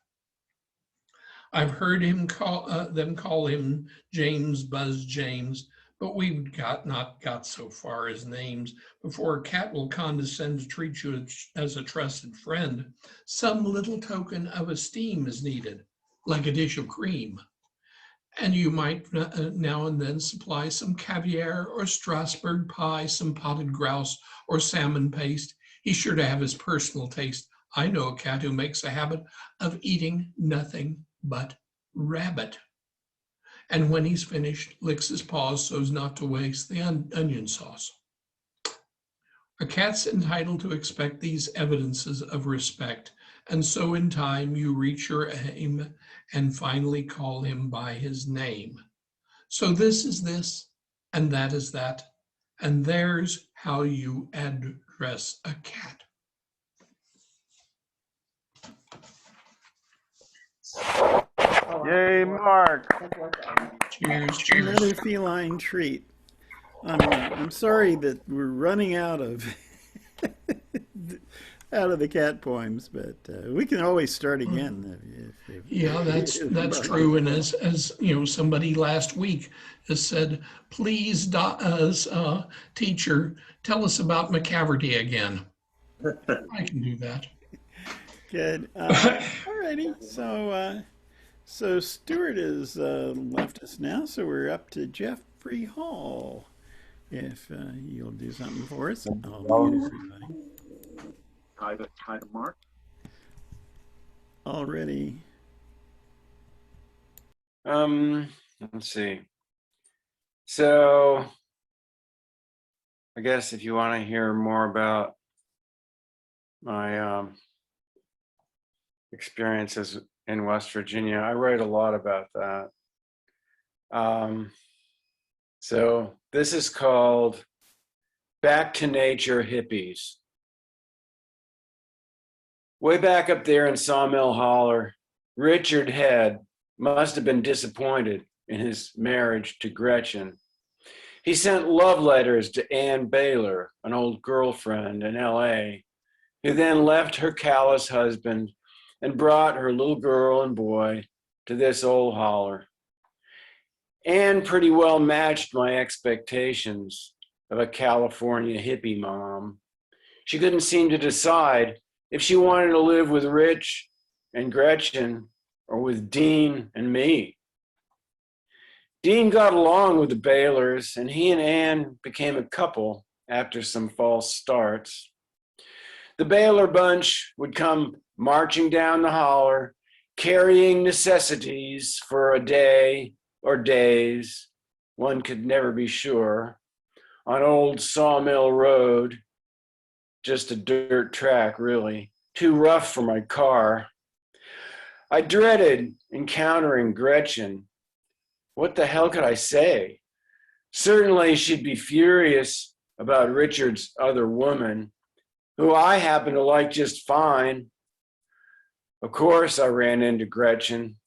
I've heard them call him James Buzz James, but we've not got so far as names before a cat will condescend to treat you as a trusted friend. Some little token of esteem is needed, like a dish of cream. And you might now and then supply some caviar or Strasbourg pie, some potted grouse or salmon paste. He's sure to have his personal taste. I know a cat who makes a habit of eating nothing but rabbit. And when he's finished, licks his paws so as not to waste the onion sauce. A cat's entitled to expect these evidences of respect, and so in time you reach your aim and finally call him by his name. So this is this, and that is that, and there's how you address a cat. Yay, Mark. Cheers. Another feline treat. I'm sorry that we're running out of the cat poems, but we can always start again. Yeah, that's true. And as you know, somebody last week has said, please, teacher, tell us about McCaverty again. I can do that. Good. Alrighty. So Stuart has left us now, so we're up to Jeffrey Hall. If you'll do something for us, I'll mute everybody. Hi to Mark. Already. Let's see. So I guess if you want to hear more about my experiences in West Virginia, I write a lot about that. So this is called Back to Nature Hippies. Way back up there in Sawmill Holler, Richard Head must have been disappointed in his marriage to Gretchen. He sent love letters to Ann Baylor, an old girlfriend in LA, who then left her callous husband and brought her little girl and boy to this old holler. Ann pretty well matched my expectations of a California hippie mom. She couldn't seem to decide if she wanted to live with Rich and Gretchen or with Dean and me. Dean got along with the Baylors, and he and Ann became a couple after some false starts. The Baylor bunch would come marching down the holler, carrying necessities for a day or days, one could never be sure, on old Sawmill Road, just a dirt track, really, too rough for my car. I dreaded encountering Gretchen. What the hell could I say? Certainly she'd be furious about Richard's other woman, who I happen to like just fine. Of course, I ran into Gretchen.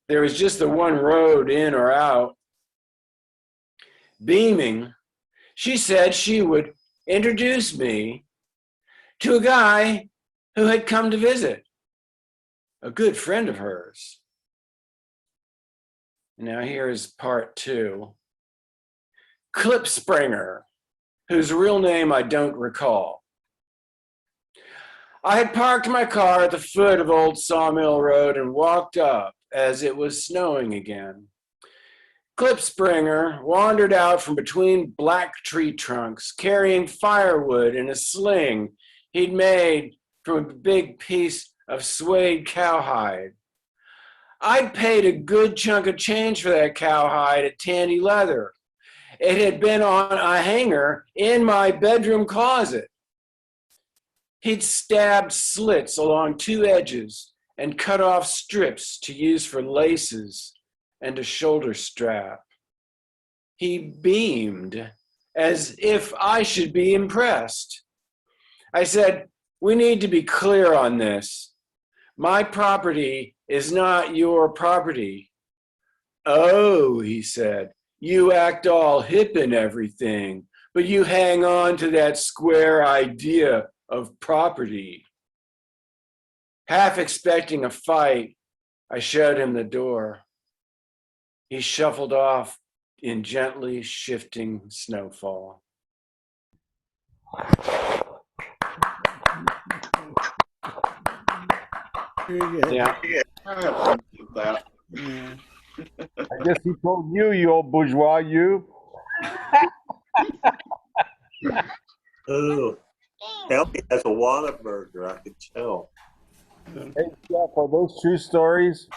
There was just the one road in or out. Beaming, she said she would introduce me to a guy who had come to visit, a good friend of hers. Now here is part 2. Klipspringer, whose real name I don't recall. I had parked my car at the foot of Old Sawmill Road and walked up as it was snowing again. Klipspringer wandered out from between black tree trunks, carrying firewood in a sling he'd made from a big piece of suede cowhide. I'd paid a good chunk of change for that cowhide at Tandy Leather. It had been on a hanger in my bedroom closet. He'd stabbed slits along 2 edges and cut off strips to use for laces and a shoulder strap. He beamed as if I should be impressed. I said, "We need to be clear on this. My property is not your property." "Oh," he said, "you act all hip and everything, but you hang on to that square idea of property." Half expecting a fight, I showed him the door. He shuffled off in gently shifting snowfall. Very good. Yeah. I have fun with that. Yeah. I guess he told you, you old bourgeois, you. Oh, Ellie has a Whataburger, I could tell. Hey, Jeff, are those true stories?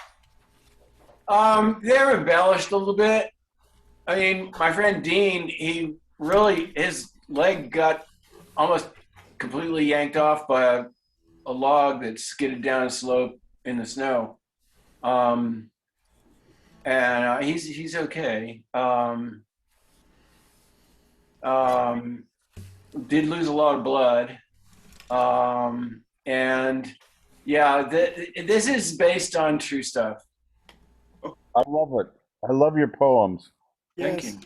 They're embellished a little bit. I mean, my friend Dean, his leg got almost completely yanked off by a log that skidded down a slope in the snow. And he's okay. Did lose a lot of blood. And yeah, this is based on true stuff. I love it. I love your poems. Thank Yes.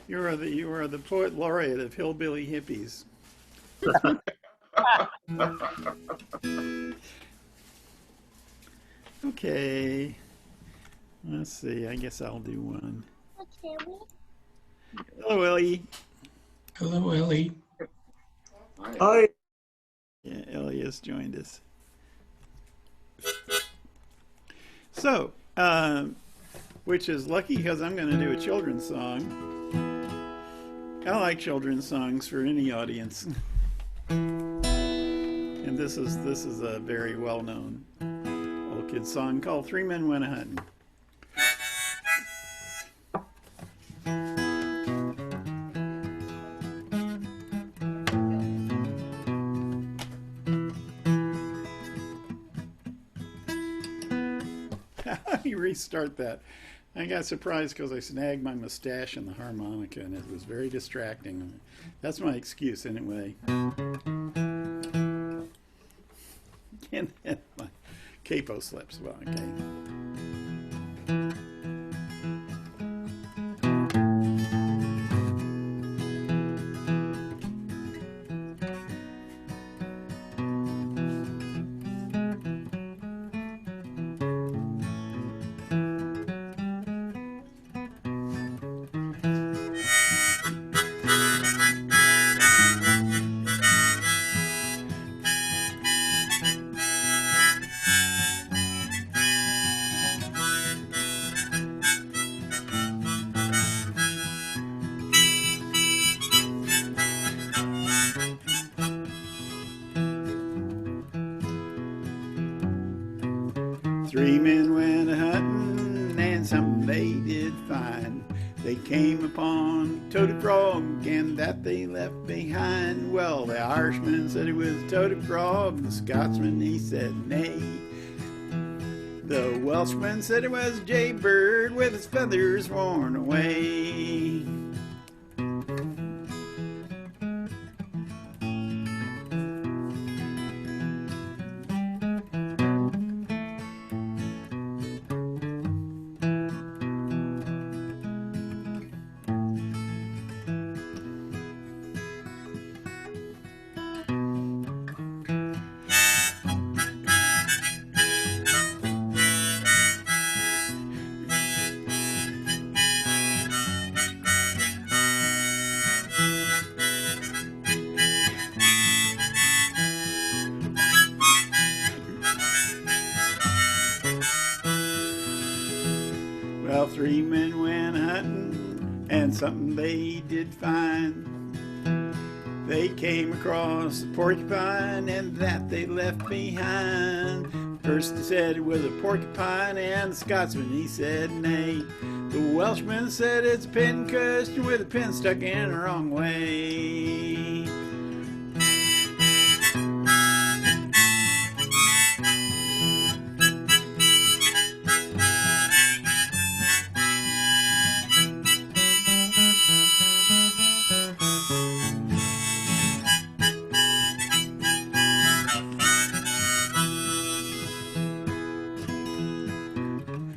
you. You are the poet laureate of hillbilly hippies. Okay. Let's see. I guess I'll do one. Hello, Ellie. Hello, Ellie. Hi. Yeah, Ellie has joined us. So, which is lucky because I'm going to do a children's song. I like children's songs for any audience. And this is a very well-known old kid song called Three Men Went A-Hunting. Let me restart that. I got surprised because I snagged my mustache in the harmonica and it was very distracting. That's my excuse anyway. And then my capo slips. Well, okay. Three men went a-hunting, and something they did find. They came upon toad frog, and that they left behind. Well, the Irishman said it was toad frog, the Scotsman he said nay. The Welshman said it was jaybird with his feathers worn away. three men went hunting, and something they did find. They came across a porcupine, and that they left behind. First they said it was a porcupine, and the Scotsman he said nay. The Welshman said it's a pincushion with a pin stuck in the wrong way.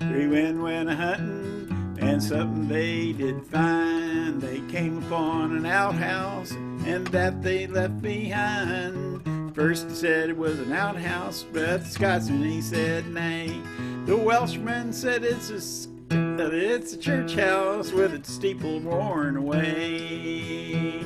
Three men went a-hunting, and something they did find. They came upon an outhouse, and that they left behind. First they said it was an outhouse, but the Scotsman he said nay. The Welshman said it's a church house with its steeple worn away.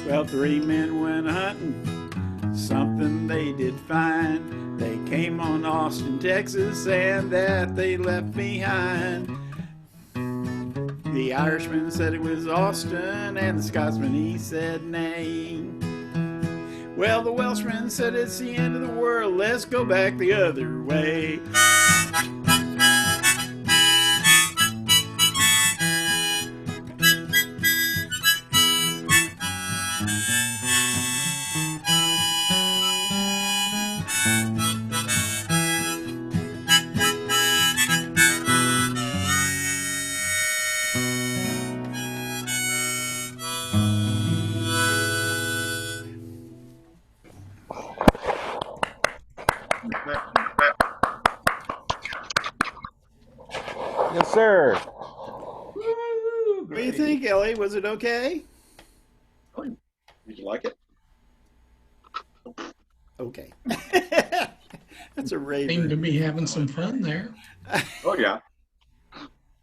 Well, three men went hunting, something they did find. They came on Austin, Texas, and that they left behind. The Irishman said it was Austin, and the Scotsman he said nay. Well, the Welshman said it's the end of the world, let's go back the other way. Yes, sir. What do you think, Ellie? Was it okay? Did you like it? Okay. That's a raven. Seem to be having some fun there. Oh yeah.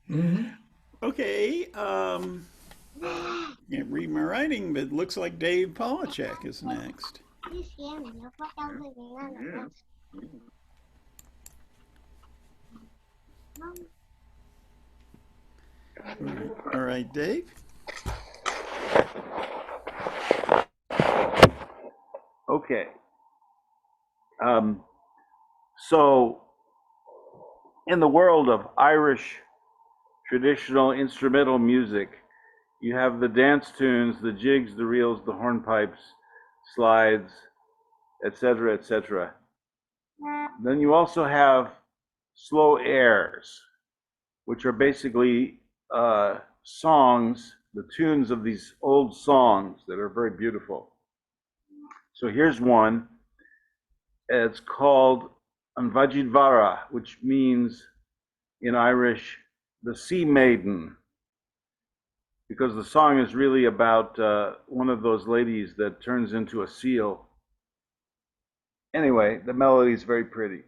Mm-hmm. Okay. Can't read my writing, but it looks like Dave Polachek is next. All right, Dave. Okay. So, in the world of Irish traditional instrumental music, you have the dance tunes, the jigs, the reels, the hornpipes, slides, etc., etc. Then you also have slow airs, which are basically songs, the tunes of these old songs that are very beautiful. So here's one. It's called Unvajidvara, which means in Irish, the Sea Maiden, because the song is really about one of those ladies that turns into a seal. Anyway, the melody is very pretty.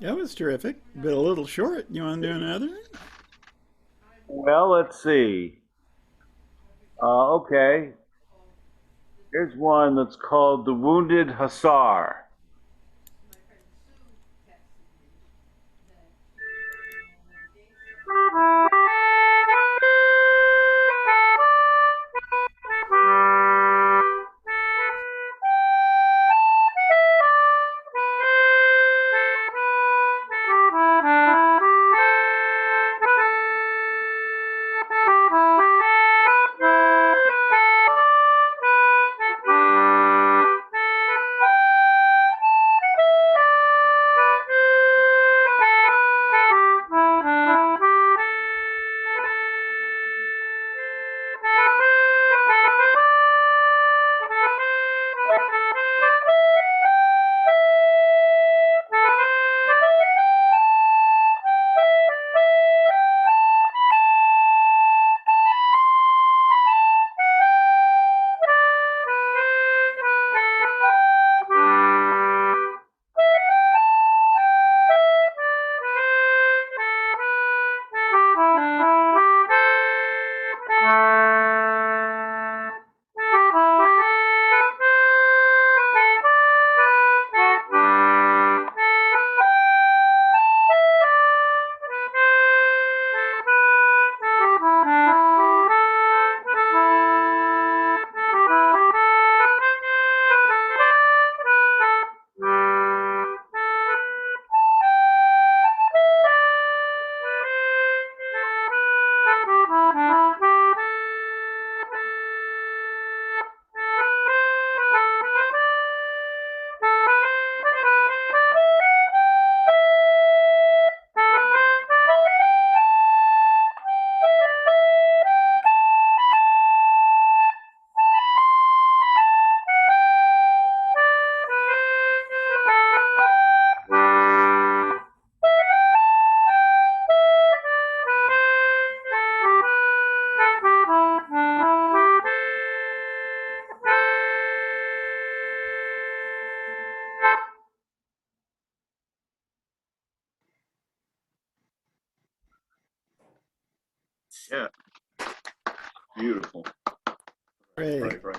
That was terrific, but a little short. You want to do another? Well, let's see. Okay. Here's one that's called The Wounded Hussar. Yeah, beautiful. Great. Right.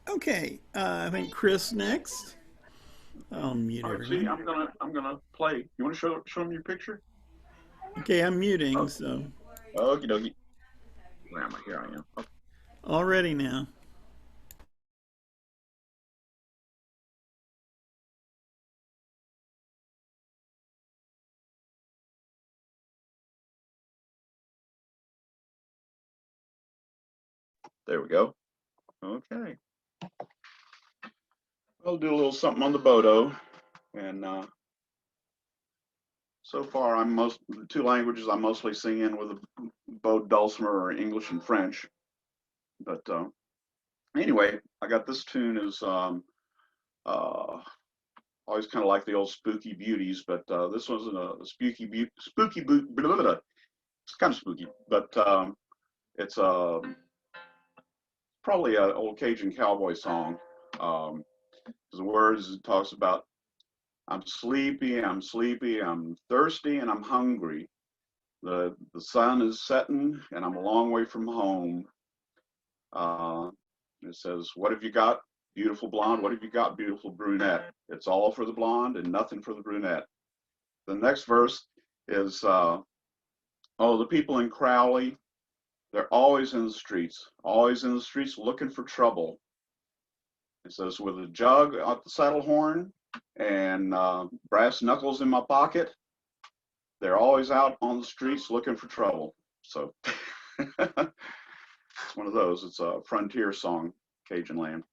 Okay. I think Chris next. I'll mute All right. See, everyone. I'm gonna play. You want to show them your picture? Okay, I'm muting, Oh, so okie dokie. Where am I? Here I am. Oh, all ready now. there we go. Okay. I'll do a little something on the Bodo, and so far the two languages I'm mostly singing with a Bode dulcimer or English and French. But anyway, I got this tune is always kind of like the old Spooky Beauties, but this one's a blah, blah, blah. It's kind of spooky, but it's probably an old Cajun cowboy song. The words it talks about I'm sleepy, I'm thirsty, and I'm hungry. The sun is setting, and I'm a long way from home. Uh, it says, "What have you got, beautiful blonde? What have you got, beautiful brunette? It's all for the blonde and nothing for the brunette." The next verse is, "Oh, the people in Crowley, they're always in the streets looking for trouble." It says, "With a jug at the saddle horn and brass knuckles in my pocket, they're always out on the streets looking for trouble." So it's one of those. It's a frontier song, Cajun land.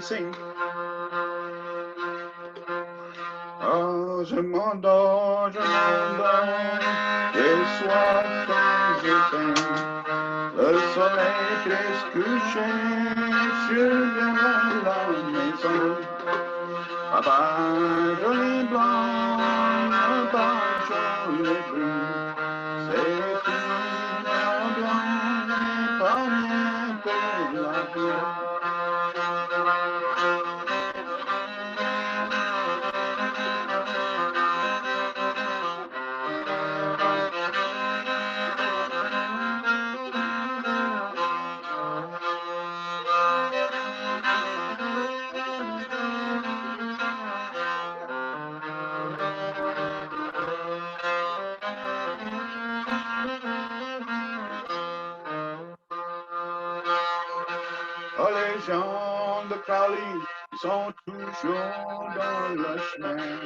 sing. Oh, je m'endors, les soirs quand je t'aime. Le soleil fait se coucher sur la maison. Papa, joli blanc, papa, joli brun. C'est une blanc, pas rien que la vie. Oh, les gens de Cali sont toujours dans le chemin,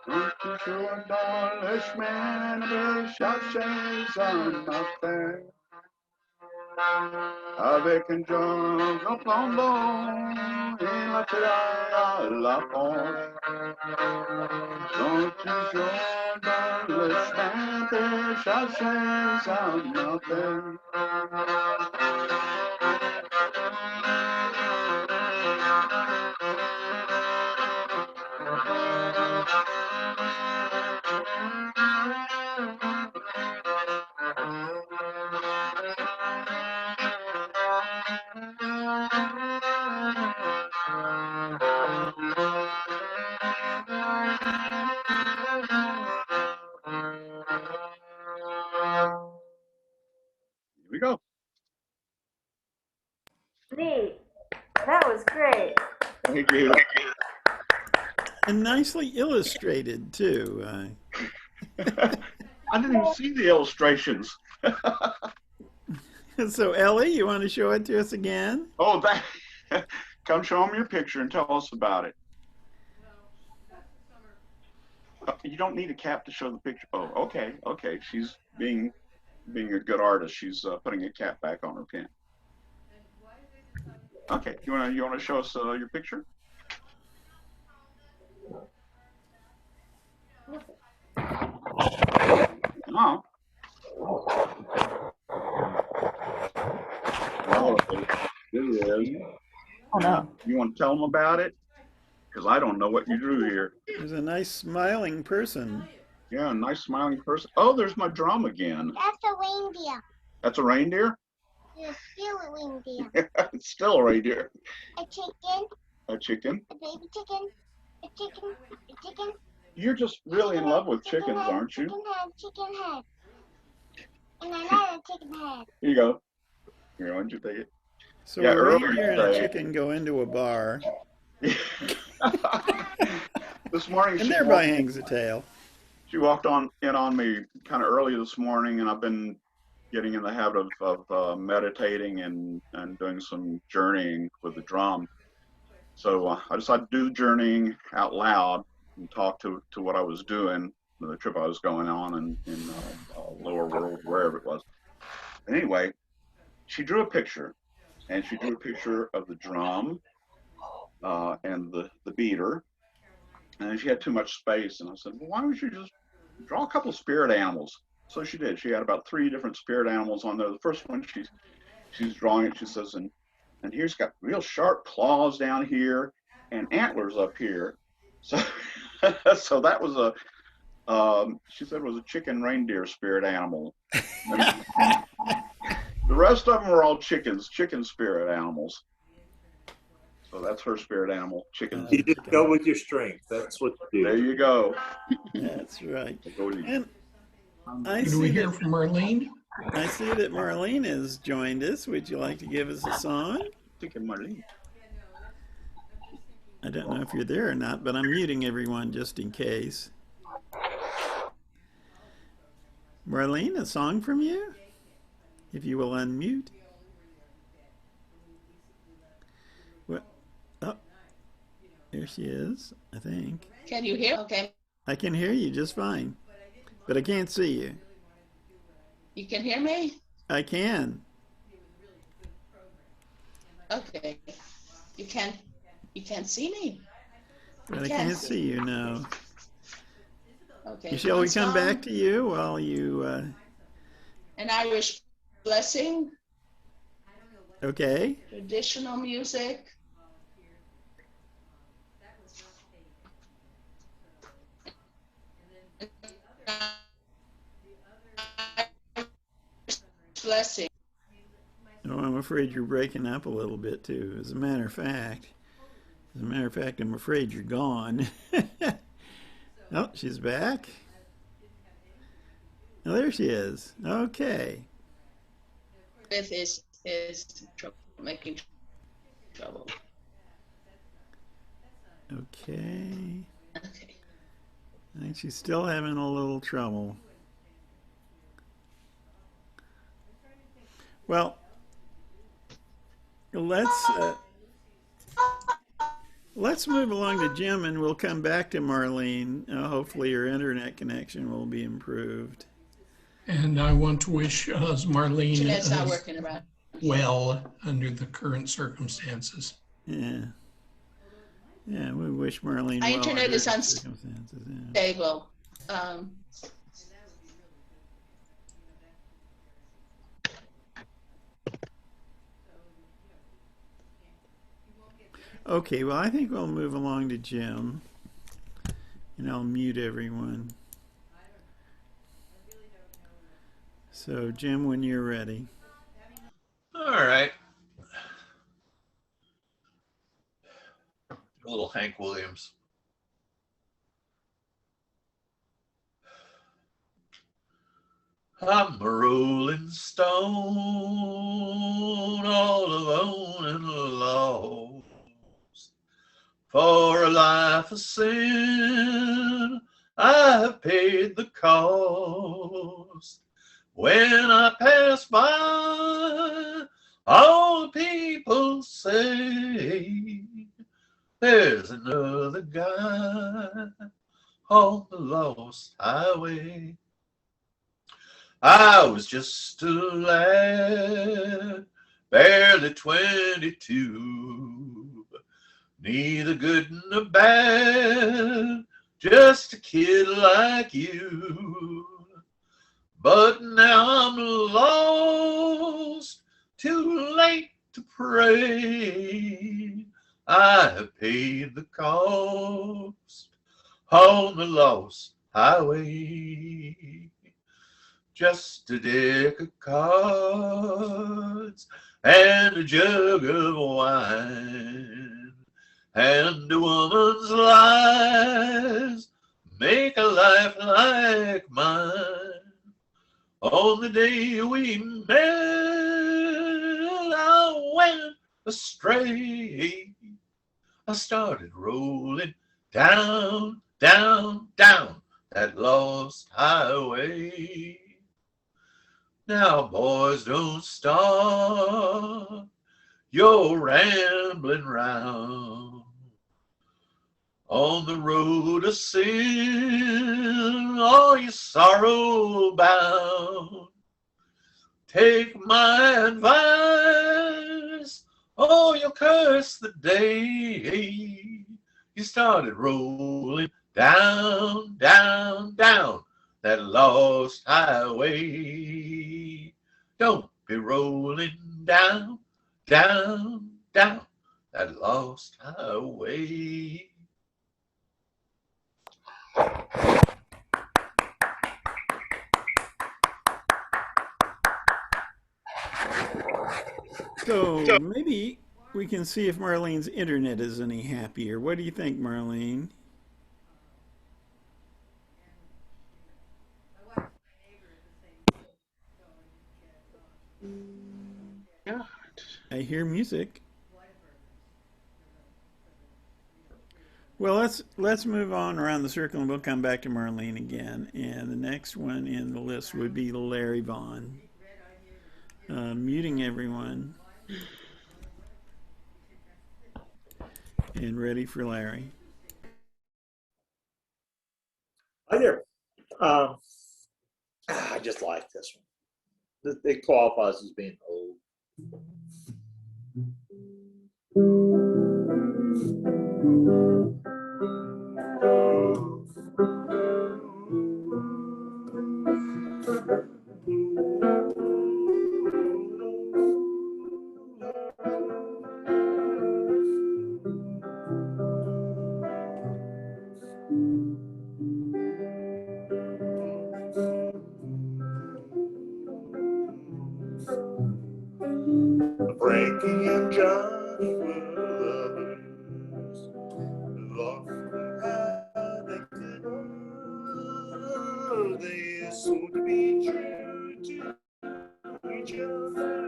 sont toujours dans le chemin de chercher un affaire. Avec un job en flambeau et la terre à la poche, sont toujours dans le chemin de chercher un affaire. Here we go. Neat. That was great. Thank you. And nicely illustrated, too. I didn't even see the illustrations. So, Ellie, you want to show it to us again? Oh, that. Come show them your picture and tell us about it. You don't need a cap to show the picture. Oh, okay, okay. She's being a good artist. She's putting a cap back on her pen. Okay, you wanna show us your picture? Oh. Oh, no. You want to tell them about it? Because I don't know what you drew here. There's a nice smiling person. Yeah, a nice smiling person. Oh, there's my drum again. That's a reindeer. That's a reindeer? It's still a reindeer. It's still a reindeer. A chicken. A chicken. A baby chicken. A chicken. A chicken. You're just really in love with chickens, aren't you? Chicken head. Chicken head. And another chicken head. Here you go. Here, why don't you take it? So Yeah, a earlier reindeer and a today- chicken go into a bar, This morning and thereby hangs a tail. she walked in on me kind of early this morning, and I've been getting in the habit of meditating and doing some journeying with the drum. So I decided to do the journeying out loud and talk to what I was doing, the trip I was going on in lower world, wherever it was. But anyway, she drew a picture, and she drew a picture of the drum and the beater, and she had too much space. And I said, well, why don't you just draw a couple of spirit animals? So she did. She had about 3 different spirit animals on there. The first one, she's drawing it. She says, and here's got real sharp claws down here and antlers up here. So so that was she said was a chicken reindeer spirit animal. The rest of them were all chicken spirit animals. So that's her spirit animal, chicken. You just go with your strength. That's what you do. There you go. That's right. And I Did see we hear that, from Marlene? I see that Marlene has joined us. Would you like to give us a song? Chicken Marlene. I don't know if you're there or not, but I'm muting everyone just in case. Marlene, a song from you? If you will unmute. Well, oh, there she is, I think. Can you hear? Okay. I can hear you just fine, but I can't see you. You can hear me? I can. Okay. You can. You can't see me. But I can't see you now. Okay. Shall we come song, back to you while you? An Irish blessing, Okay. traditional music. Blessing. Oh, I'm afraid you're breaking up a little bit too. As a matter of fact, I'm afraid you're gone. Oh, she's back. Oh, there she is. Okay. With is making trouble. Okay. Okay. I think she's still having a little trouble. Well, let's move along to Jim, and we'll come back to Marlene. Hopefully, your internet connection will be improved. And I want to wish Marlene Internet's not working around. well under the current circumstances. Yeah. Yeah, we wish Marlene My well internet under is the circumstances. Yeah. unstable. Okay, well, I think we'll move along to Jim, and I'll mute everyone. So, Jim, when you're ready. All right. A little Hank Williams. I'm a rolling stone, all alone and lost. For a life of sin, I have paid the cost. When I pass by, all the people say, there's another guy on the lost highway. I was just a lad, barely 22, neither good nor bad, just a kid like you. But now I'm lost, too late to pray. I have paid the cost on the lost highway. Just a deck of cards and a jug of wine, and a woman's lies make a life like mine. On the day we met, I went astray. I started rolling down, down, down that lost highway. Now, boys, don't stop your rambling round on the road of sin, all you sorrow bound. Take my advice, or you'll curse the day you started rolling down, down, down that lost highway. Don't be rolling down, down, down that lost highway. So maybe we can see if Marlene's internet is any happier. What do you think, Marlene? I hear music. Well, let's move on around the circle, and we'll come back to Marlene again. And the next one in the list would be Larry Vaughn. Muting everyone. And ready for Larry. Hi there. I just like this one. It qualifies as being old. Frankie and Johnny were lovers, lost how they could love. They swore to be true to each other,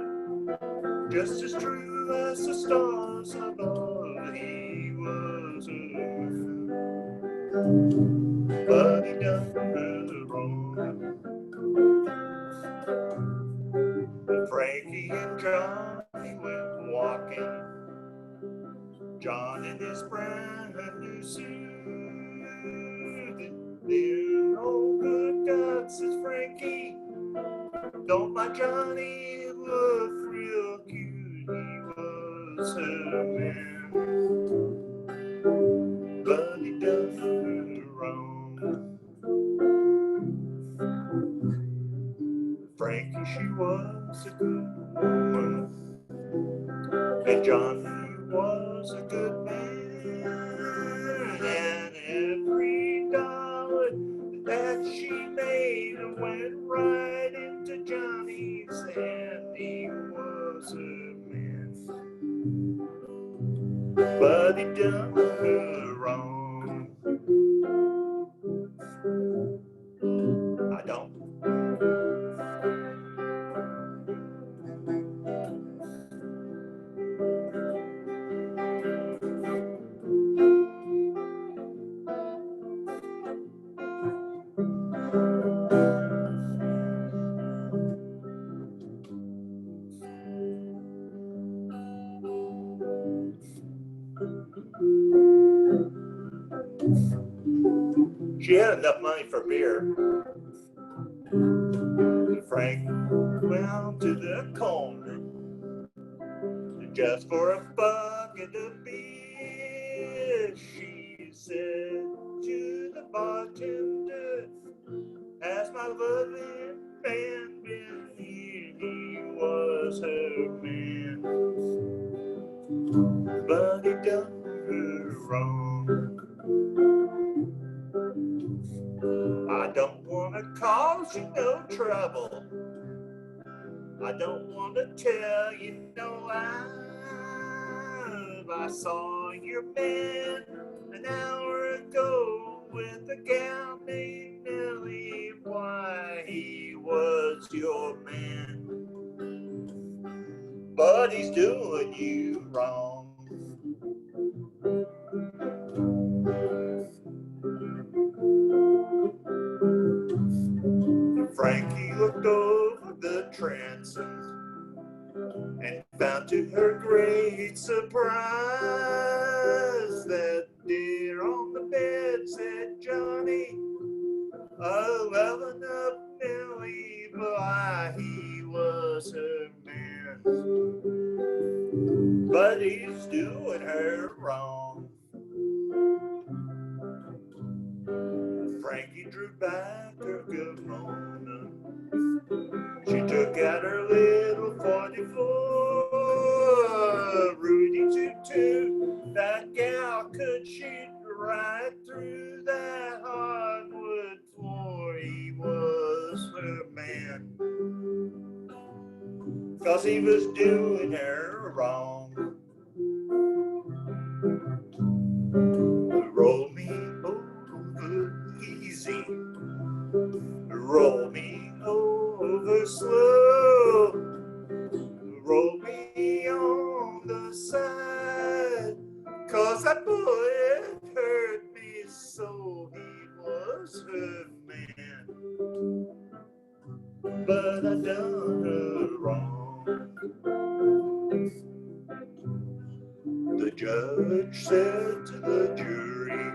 just as true as the stars above. He was a man, but he done her wrong. Frankie and Johnny went walking, John in his brand new suit. They're no good God, says Frankie. Don't my Johnny look real cute? He was a man, but he done her wrong. Frankie, she was a good woman, and Johnny was a good man, and every dollar that she made went right into Johnny's hand. He was a man, but he done her wrong. I don't. She had enough money for beer. Frank went out to the corner just for a bucket of beer. She said to the bartender, "Has my loving man been here?" He was her man, but he done her wrong. I don't want to cause you no trouble. I don't want to tell you no lies. I saw your man an hour ago with a gal named Nellie. Why, he was your man, but he's doing you wrong. Frankie looked over the transom and found to her great surprise that there on the bed said Johnny, a loving up Nellie. Why, he was her man, but he's doing her wrong. Frankie drew back her kimono. She took out her little 44. Rudy Toot, that gal could shoot right through that hardwood floor. He was her man, 'cause he was doing her wrong. Roll me over easy, roll me over slow, roll me on the side, 'cause that boy hurt me so. He was her man, but I done her wrong. The judge said to the jury,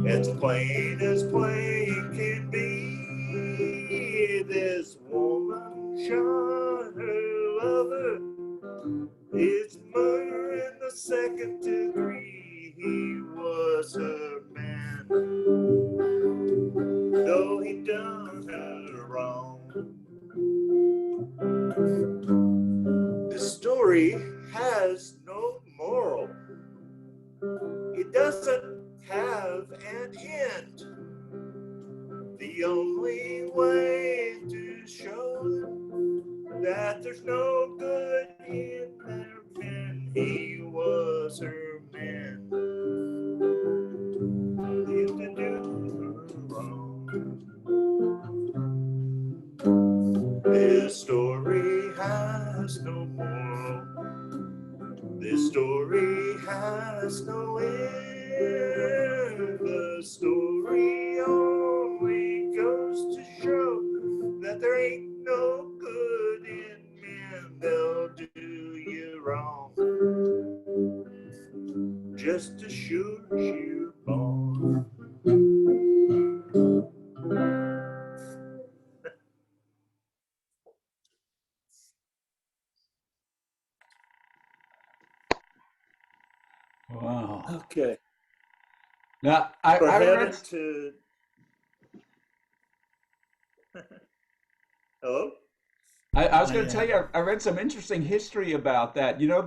"It's plain as plain can be. This woman shot her lover. It's murder in the second degree. end. The only way to show that there's no good in their men, he was her man. If to do her wrong. This story has no moral. This story has no end. The story only goes to show that there ain't no good in men. They'll do you wrong just to shoot you born. Wow. Okay. Now, We're I read. headed to. Hello? I was going to tell you, I read some interesting history about that. You know,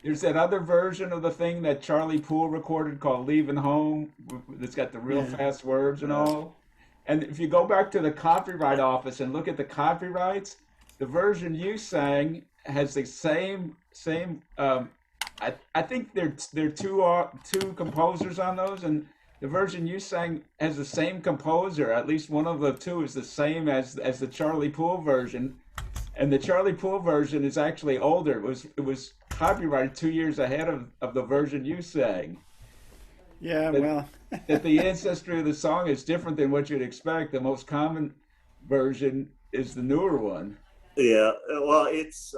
there's that other version of the thing that Charlie Poole recorded called "Leaving Home," that's got the real fast words and all. And if you go back to the Copyright Office and look at the copyrights, the version you sang has the same. I think there are two composers on those, and the version you sang has the same composer. At least one of the two is the same as the Charlie Poole version. And the Charlie Poole version is actually older. It was copyrighted 2 years ahead of the version you sang. Yeah, that the ancestry of the song is different than what you'd expect. The most common version is the newer one. Yeah, well, it's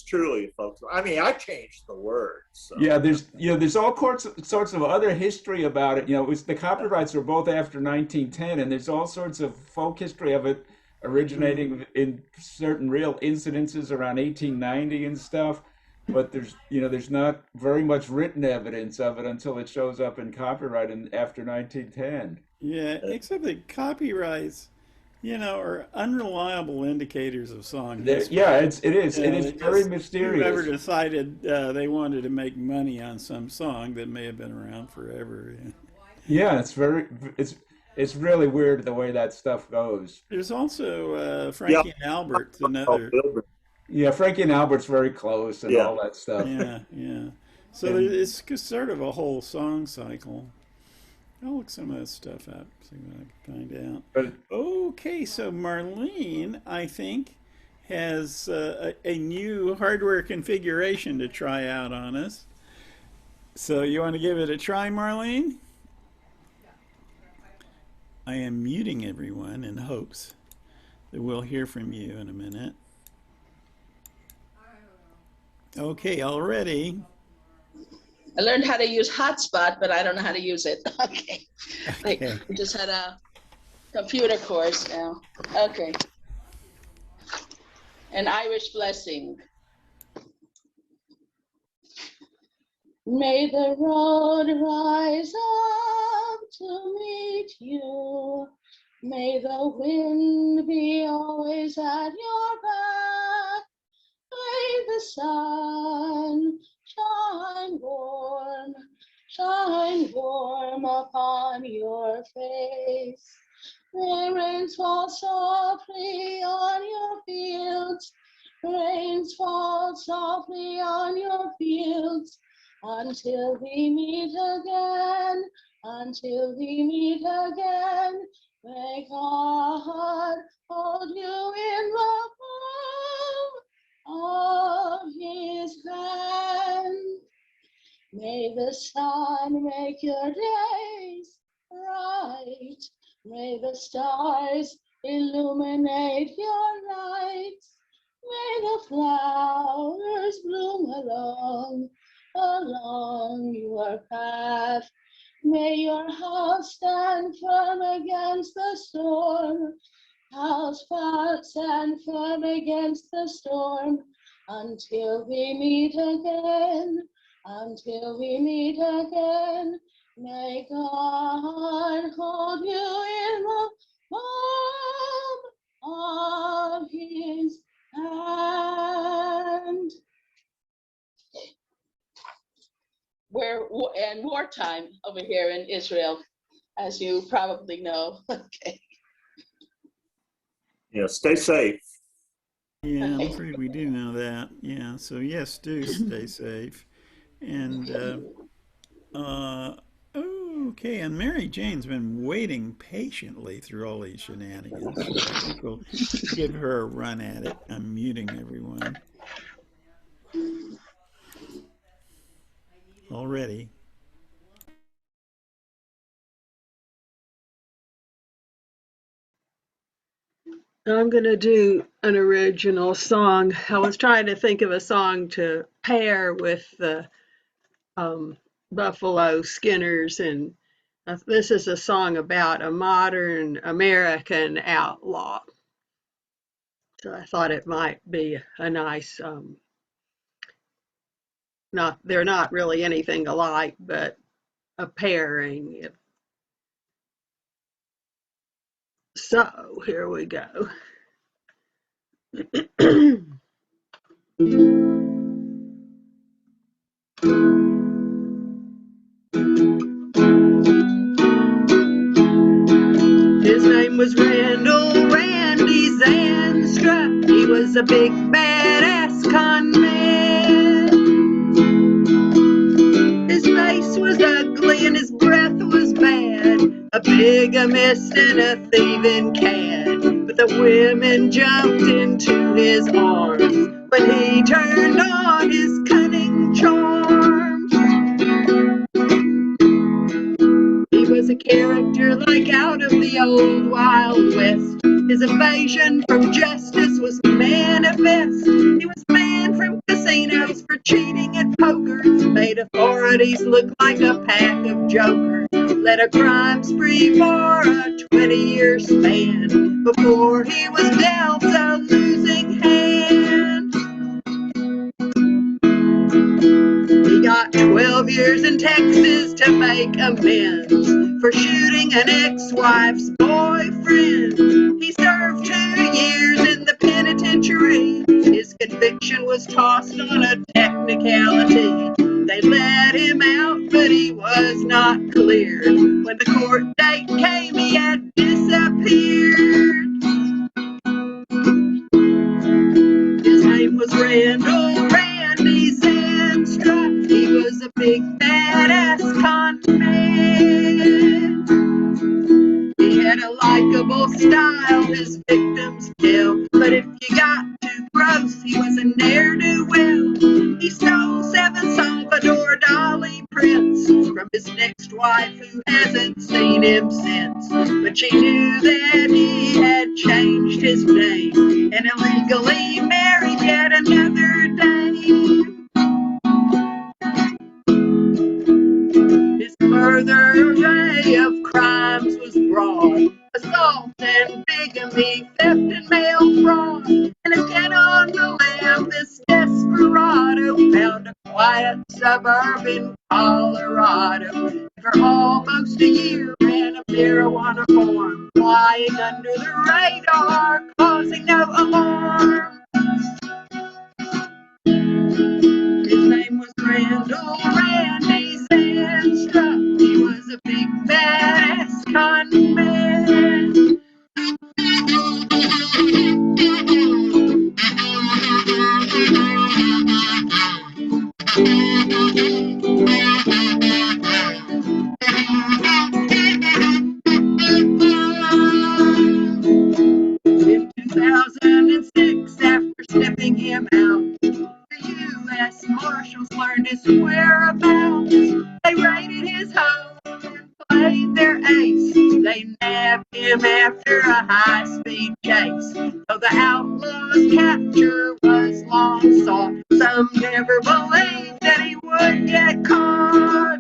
truly, folks. I mean, I changed the words. So. Yeah, there's all sorts of other history about it. You know, the copyrights were both after 1910, and there's all sorts of folk history of it originating in certain real incidences around 1890 and stuff. But there's not very much written evidence of it until it shows up in copyright after 1910. Yeah, except that copyrights, are unreliable indicators of song history. Yeah, it is very mysterious. Whoever decided they wanted to make money on some song that may have been around forever. Yeah, it's really weird the way that stuff goes. There's also Frankie and Albert's another. Yeah, Frankie and Albert's very close and all that stuff. Yeah. So it's sort of a whole song cycle. I'll look some of that stuff up, see what I can find out. Okay, so Marlene, I think, has a new hardware configuration to try out on us. So you want to give it a try, Marlene? I am muting everyone in hopes that we'll hear from you in a minute. Okay, already. I learned how to use hotspot, but I don't know how to use it. Okay. Like, we just had a computer course now. Okay. An Irish blessing. May the road rise up to meet you. May the wind be always at your back. May the sun shine warm upon your face. May rains fall softly on your fields. Rains fall softly on your fields. Until we meet again, may God hold you in the palm of his hand. May the sun make your days bright. May the stars illuminate your nights. May the flowers bloom along your path. May your house stand firm against the storm. Stand firm against the storm until we meet again. May God hold you in the palm of his hand. We're in wartime over here in Israel. as you probably know. Okay. Yeah, stay safe. Yeah, I'm afraid we do know that. Yeah, so yes, do stay safe. And okay, and Mary Jane's been waiting patiently through all these shenanigans, so I think we'll give her a run at it. I'm muting everyone already. I'm going to do an original song. I was trying to think of a song to pair with the Buffalo Skinners, and this is a song about a modern American outlaw. So I thought it might be a nice, they're not really anything alike, but a pairing. So here we go. His name was Randall Randy Zanstra. He was a big badass con man. His face was ugly and his breath was bad. A bigamist and a thieving cad. But the women jumped into his arms when he turned on his cunning charms. He was a character like out of the old Wild West. His evasion from justice was manifest. He was banned from casinos for cheating at poker. Made authorities look like a pack of jokers. Led a crime spree for a 20-year span before he was dealt a losing hand. He got 12 years in Texas to make amends for shooting an ex-wife's boyfriend. He served 2 years in the penitentiary. His conviction was tossed on a technicality. They let him out, but he was not cleared. When the court date came, he had disappeared. His name was Randall Randy Zanstra. He was a big badass con man. He had a likable style his victims killed. But if you got too gross, he was a ne'er-do-well. He stole 7 Salvador Dali prints from his next wife who hasn't seen him since. But she knew that he had changed his name and illegally married yet another dame. His further array of crimes was broad: assault and bigamy, theft and mail fraud. And again on the lam, this desperado found a quiet suburb in Colorado. For almost a year ran a marijuana farm, flying under the radar, causing no alarm. His name was Randall Randy Zanstra. He was a big badass con man. 2006, after sniffing him out, the U.S. Marshals learned his whereabouts. They raided his home and played their ace. They nabbed him after a high-speed chase. Though the outlaw's capture was long sought, some never believed that he would get caught.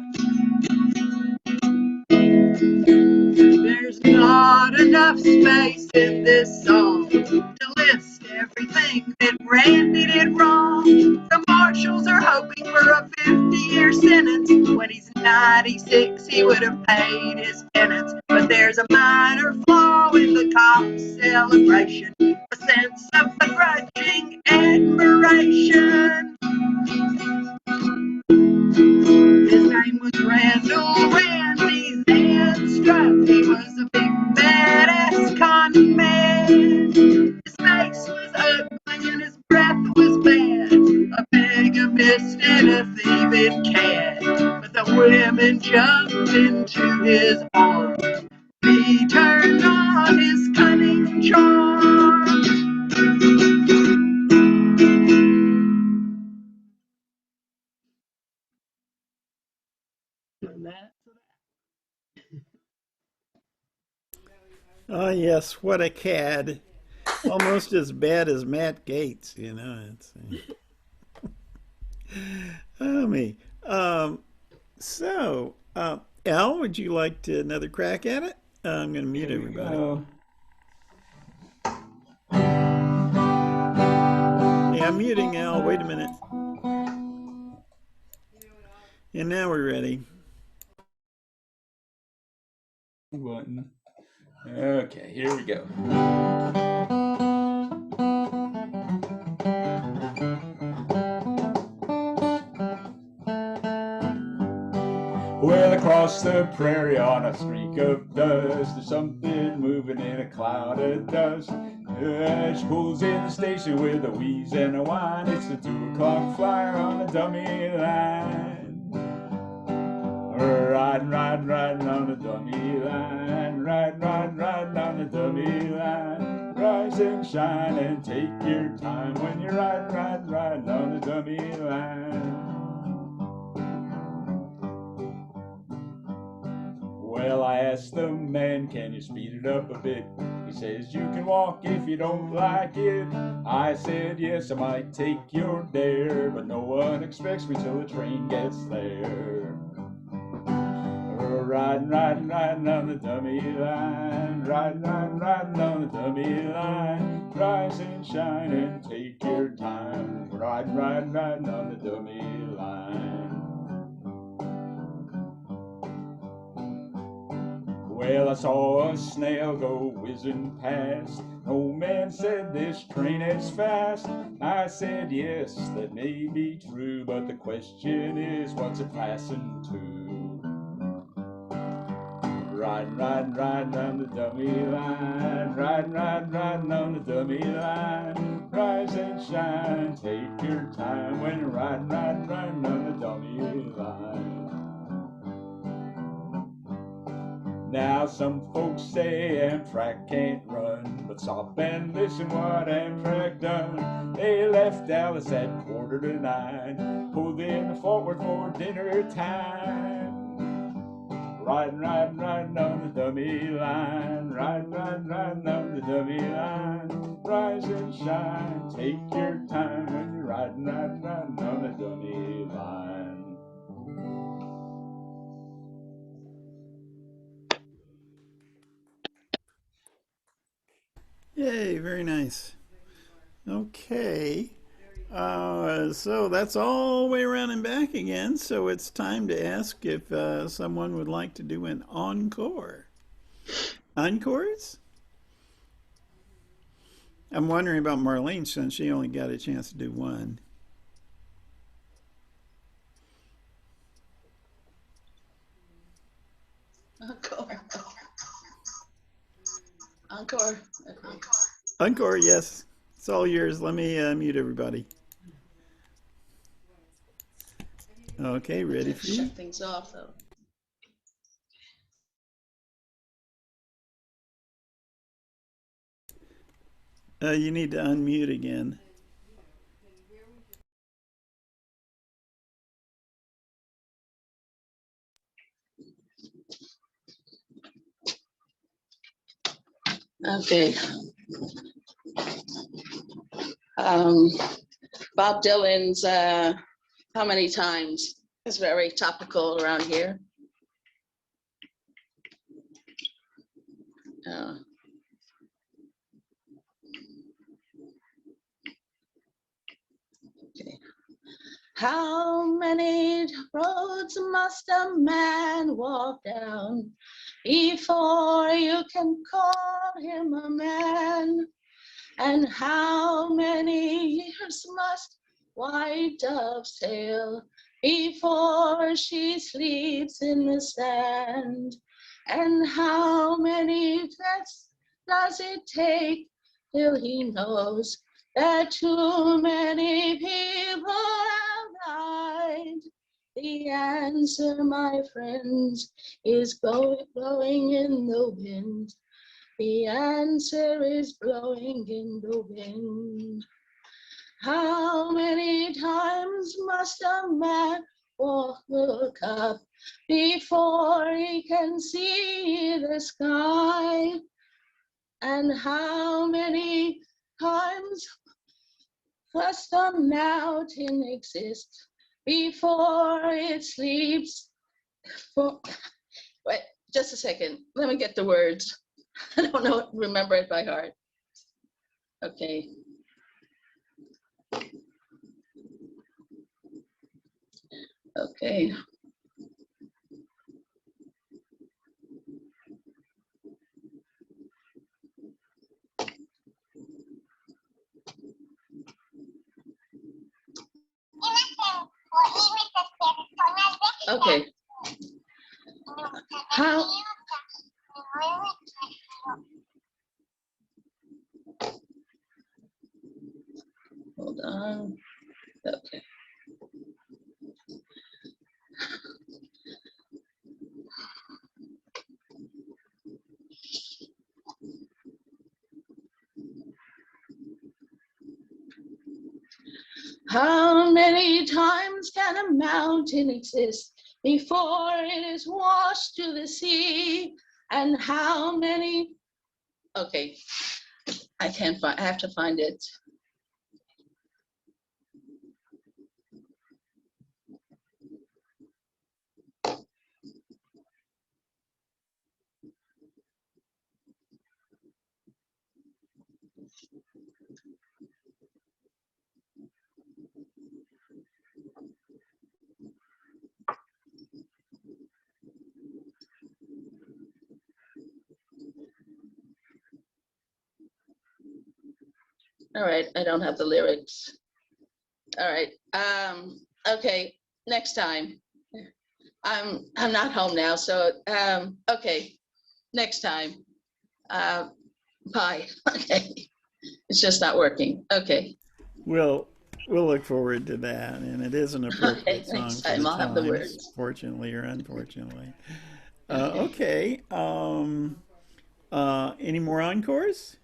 There's not enough space in this song to list everything that Randy did wrong. The marshals are hoping for a 50-year sentence. When he's 96, he would have paid his penance. But there's a minor flaw in the cop's celebration, a sense of begrudging admiration. His name was Randall Randy Zanstra. drugs. He was a big badass con man. His face was ugly and his breath was bad. A bigamist and a thieving cat. But the women jumped into his arms. He turned on his cunning charm. Oh yes, what a cad! Almost as bad as Matt Gates, you know. It's oh me. So, Al, would you like to another crack at it? I'm going to mute Here we everybody. go. Hey, I'm muting Al. Wait a minute. And now we're ready. Button. Okay, here we go. Well, across the prairie on a streak of dust, there's something moving in a cloud of dust. She pulls in the station with a wheeze and a whine. It's the 2 o'clock flyer on the dummy line. Riding, riding, riding on the dummy line. Riding, riding, riding on the dummy line. Rise and shine and take your time when you're riding, riding, riding on the dummy line. Well, I asked the man, can you speed it up a bit? He says, you can walk if you don't like it. I said, yes, I might take your dare, but no one expects me till the train gets there. Riding, riding, riding on the dummy line. Riding, riding, riding on the dummy line. Rise and shine and take your time. Riding, riding, riding on the dummy line. Well, I saw a snail go whizzing past. No man said this train is fast. I said, yes, that may be true, but the question is, what's it passing to? Riding, riding, riding on the dummy line. Riding, riding, riding on the dummy line. Rise and shine, take your time when you're riding, riding, riding on the dummy line. Now some folks say Amtrak can't run, but stop and listen what Amtrak done. They left Dallas at 8:45, pulled in the Fort Worth for dinner time. Riding, riding, riding on the dummy line. Riding, riding, riding on the dummy line. Rise and shine, take your time when you're riding, riding, riding on the dummy line. Yay, very nice. Okay. So that's all the way around and back again. So it's time to ask if someone would like to do an encore. Encores? I'm wondering about Marlene since she only got a chance to do one. Encore. Encore. Encore, yes. It's all yours. Let me mute everybody. Okay, ready for you? Shut things off though. You need to unmute again. Okay. Bob Dylan's How Many Times is very topical around here. Okay. How many roads must a man walk down before you can call him a man? And how many years must white doves sail before she sleeps in the sand? And how many deaths does it take till he knows that too many people have died? The answer, my friends, is blowing in the wind. The answer is blowing in the wind. How many times must a man look up before he can see the sky? And how many times must a mountain exist before it sleeps? Wait, just a second. Let me get the words. I don't remember it by heart. Okay. Okay. Okay. How? Hold on. Okay. How many times can a mountain exist before it is washed to the sea? And how many? Okay, I can't find. I have to find it. All right, I don't have the lyrics. All right. Okay, next time. I'm not home now, so okay, next time. Bye. Okay, it's just not working. Okay. We'll look forward to that, and it is an appropriate Okay, next song for time the I'll have the times, words. fortunately or unfortunately. Okay. Okay. Any more encores?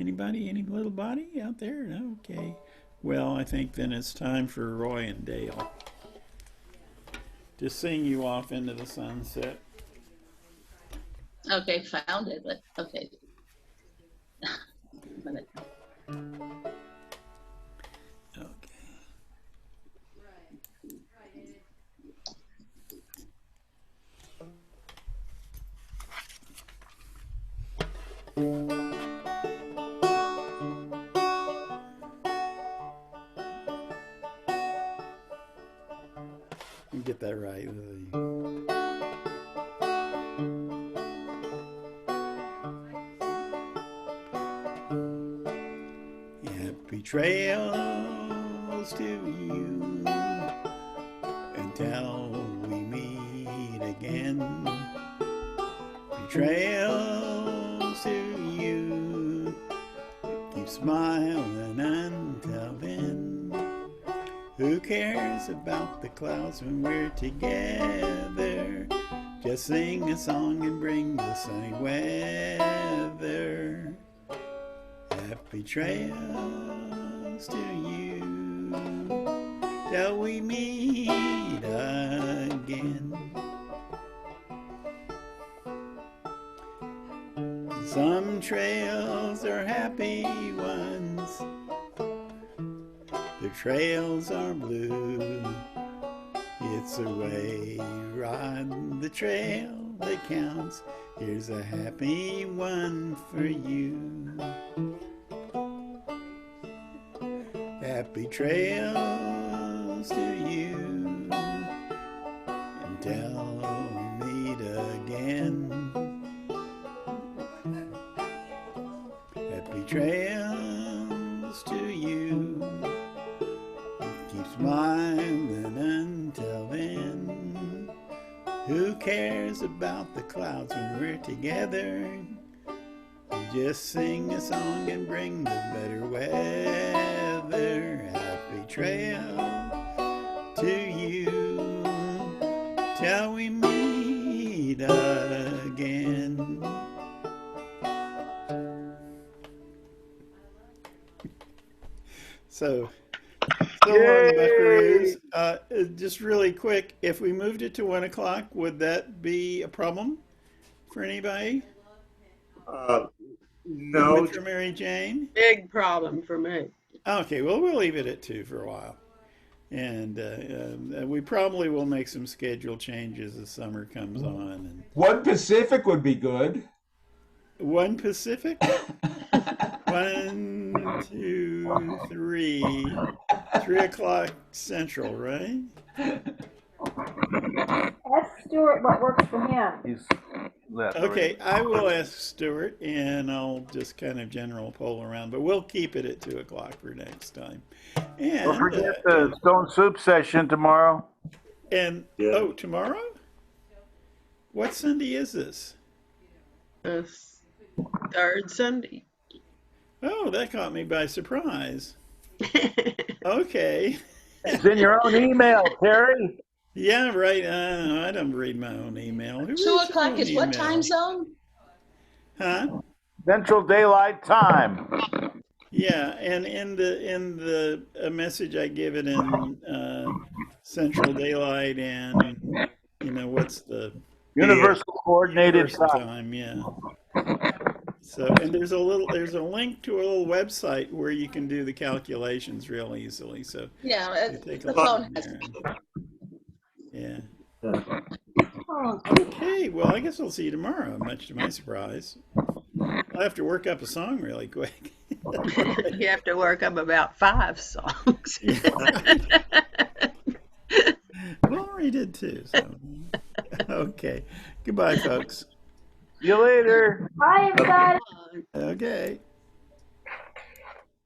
Anybody? Any little body out there? No? Okay. Well, I think then it's time for Roy and Dale to sing you off into the sunset. Okay, found it, but okay. You get that right. Happy trails to you until we meet again. Happy trails to you. Keep smiling until then. Who cares about the clouds when we're together? Just sing a song and bring the sunny weather. Happy trails to you till we meet again. Some trails are happy ones. The trails are blue. It's the way you ride the trail that counts. Here's a happy one for you. Happy trails to you until we meet again. Happy trails to you. Keep smiling until then. Who cares about the clouds when we're together? Just sing a song and bring the better weather. Happy trail to you till we meet again. So long, buckaroos. Just really quick, if we moved it to 1 o'clock, would that be a problem for anybody? No. For Mary Jane? Big problem for me. Okay, well, we'll leave it at 2 for a while. And we probably will make some schedule changes as summer comes on. And 1 Pacific would be good. 1 Pacific? 1, 2, 3. 3 o'clock Central, right? Ask Stuart what works for him. Okay, I will ask Stuart, and I'll just kind of general poll around, but we'll keep it at 2 o'clock for next time. And Don't forget the Stone Soup session tomorrow. And oh, tomorrow? What Sunday is this? Third Sunday. Oh, that caught me by surprise. Okay. It's in your own email, Terry. Yeah, right. I don't read my own email. 2 o'clock is what time zone? Huh? Central Daylight Time. Yeah, and in the message I give it in Central Daylight and what's the Universal Coordinated Time? Yeah. So and there's a link to a little website where you can do the calculations real easily. So yeah, take the phone has. Yeah. Okay, well, I guess I'll see you tomorrow, much to my surprise. I'll have to work up a song really quick. You have to work up about 5 songs. Laurie did too. So. Okay. Goodbye, folks. See you later. Bye, everybody. Okay.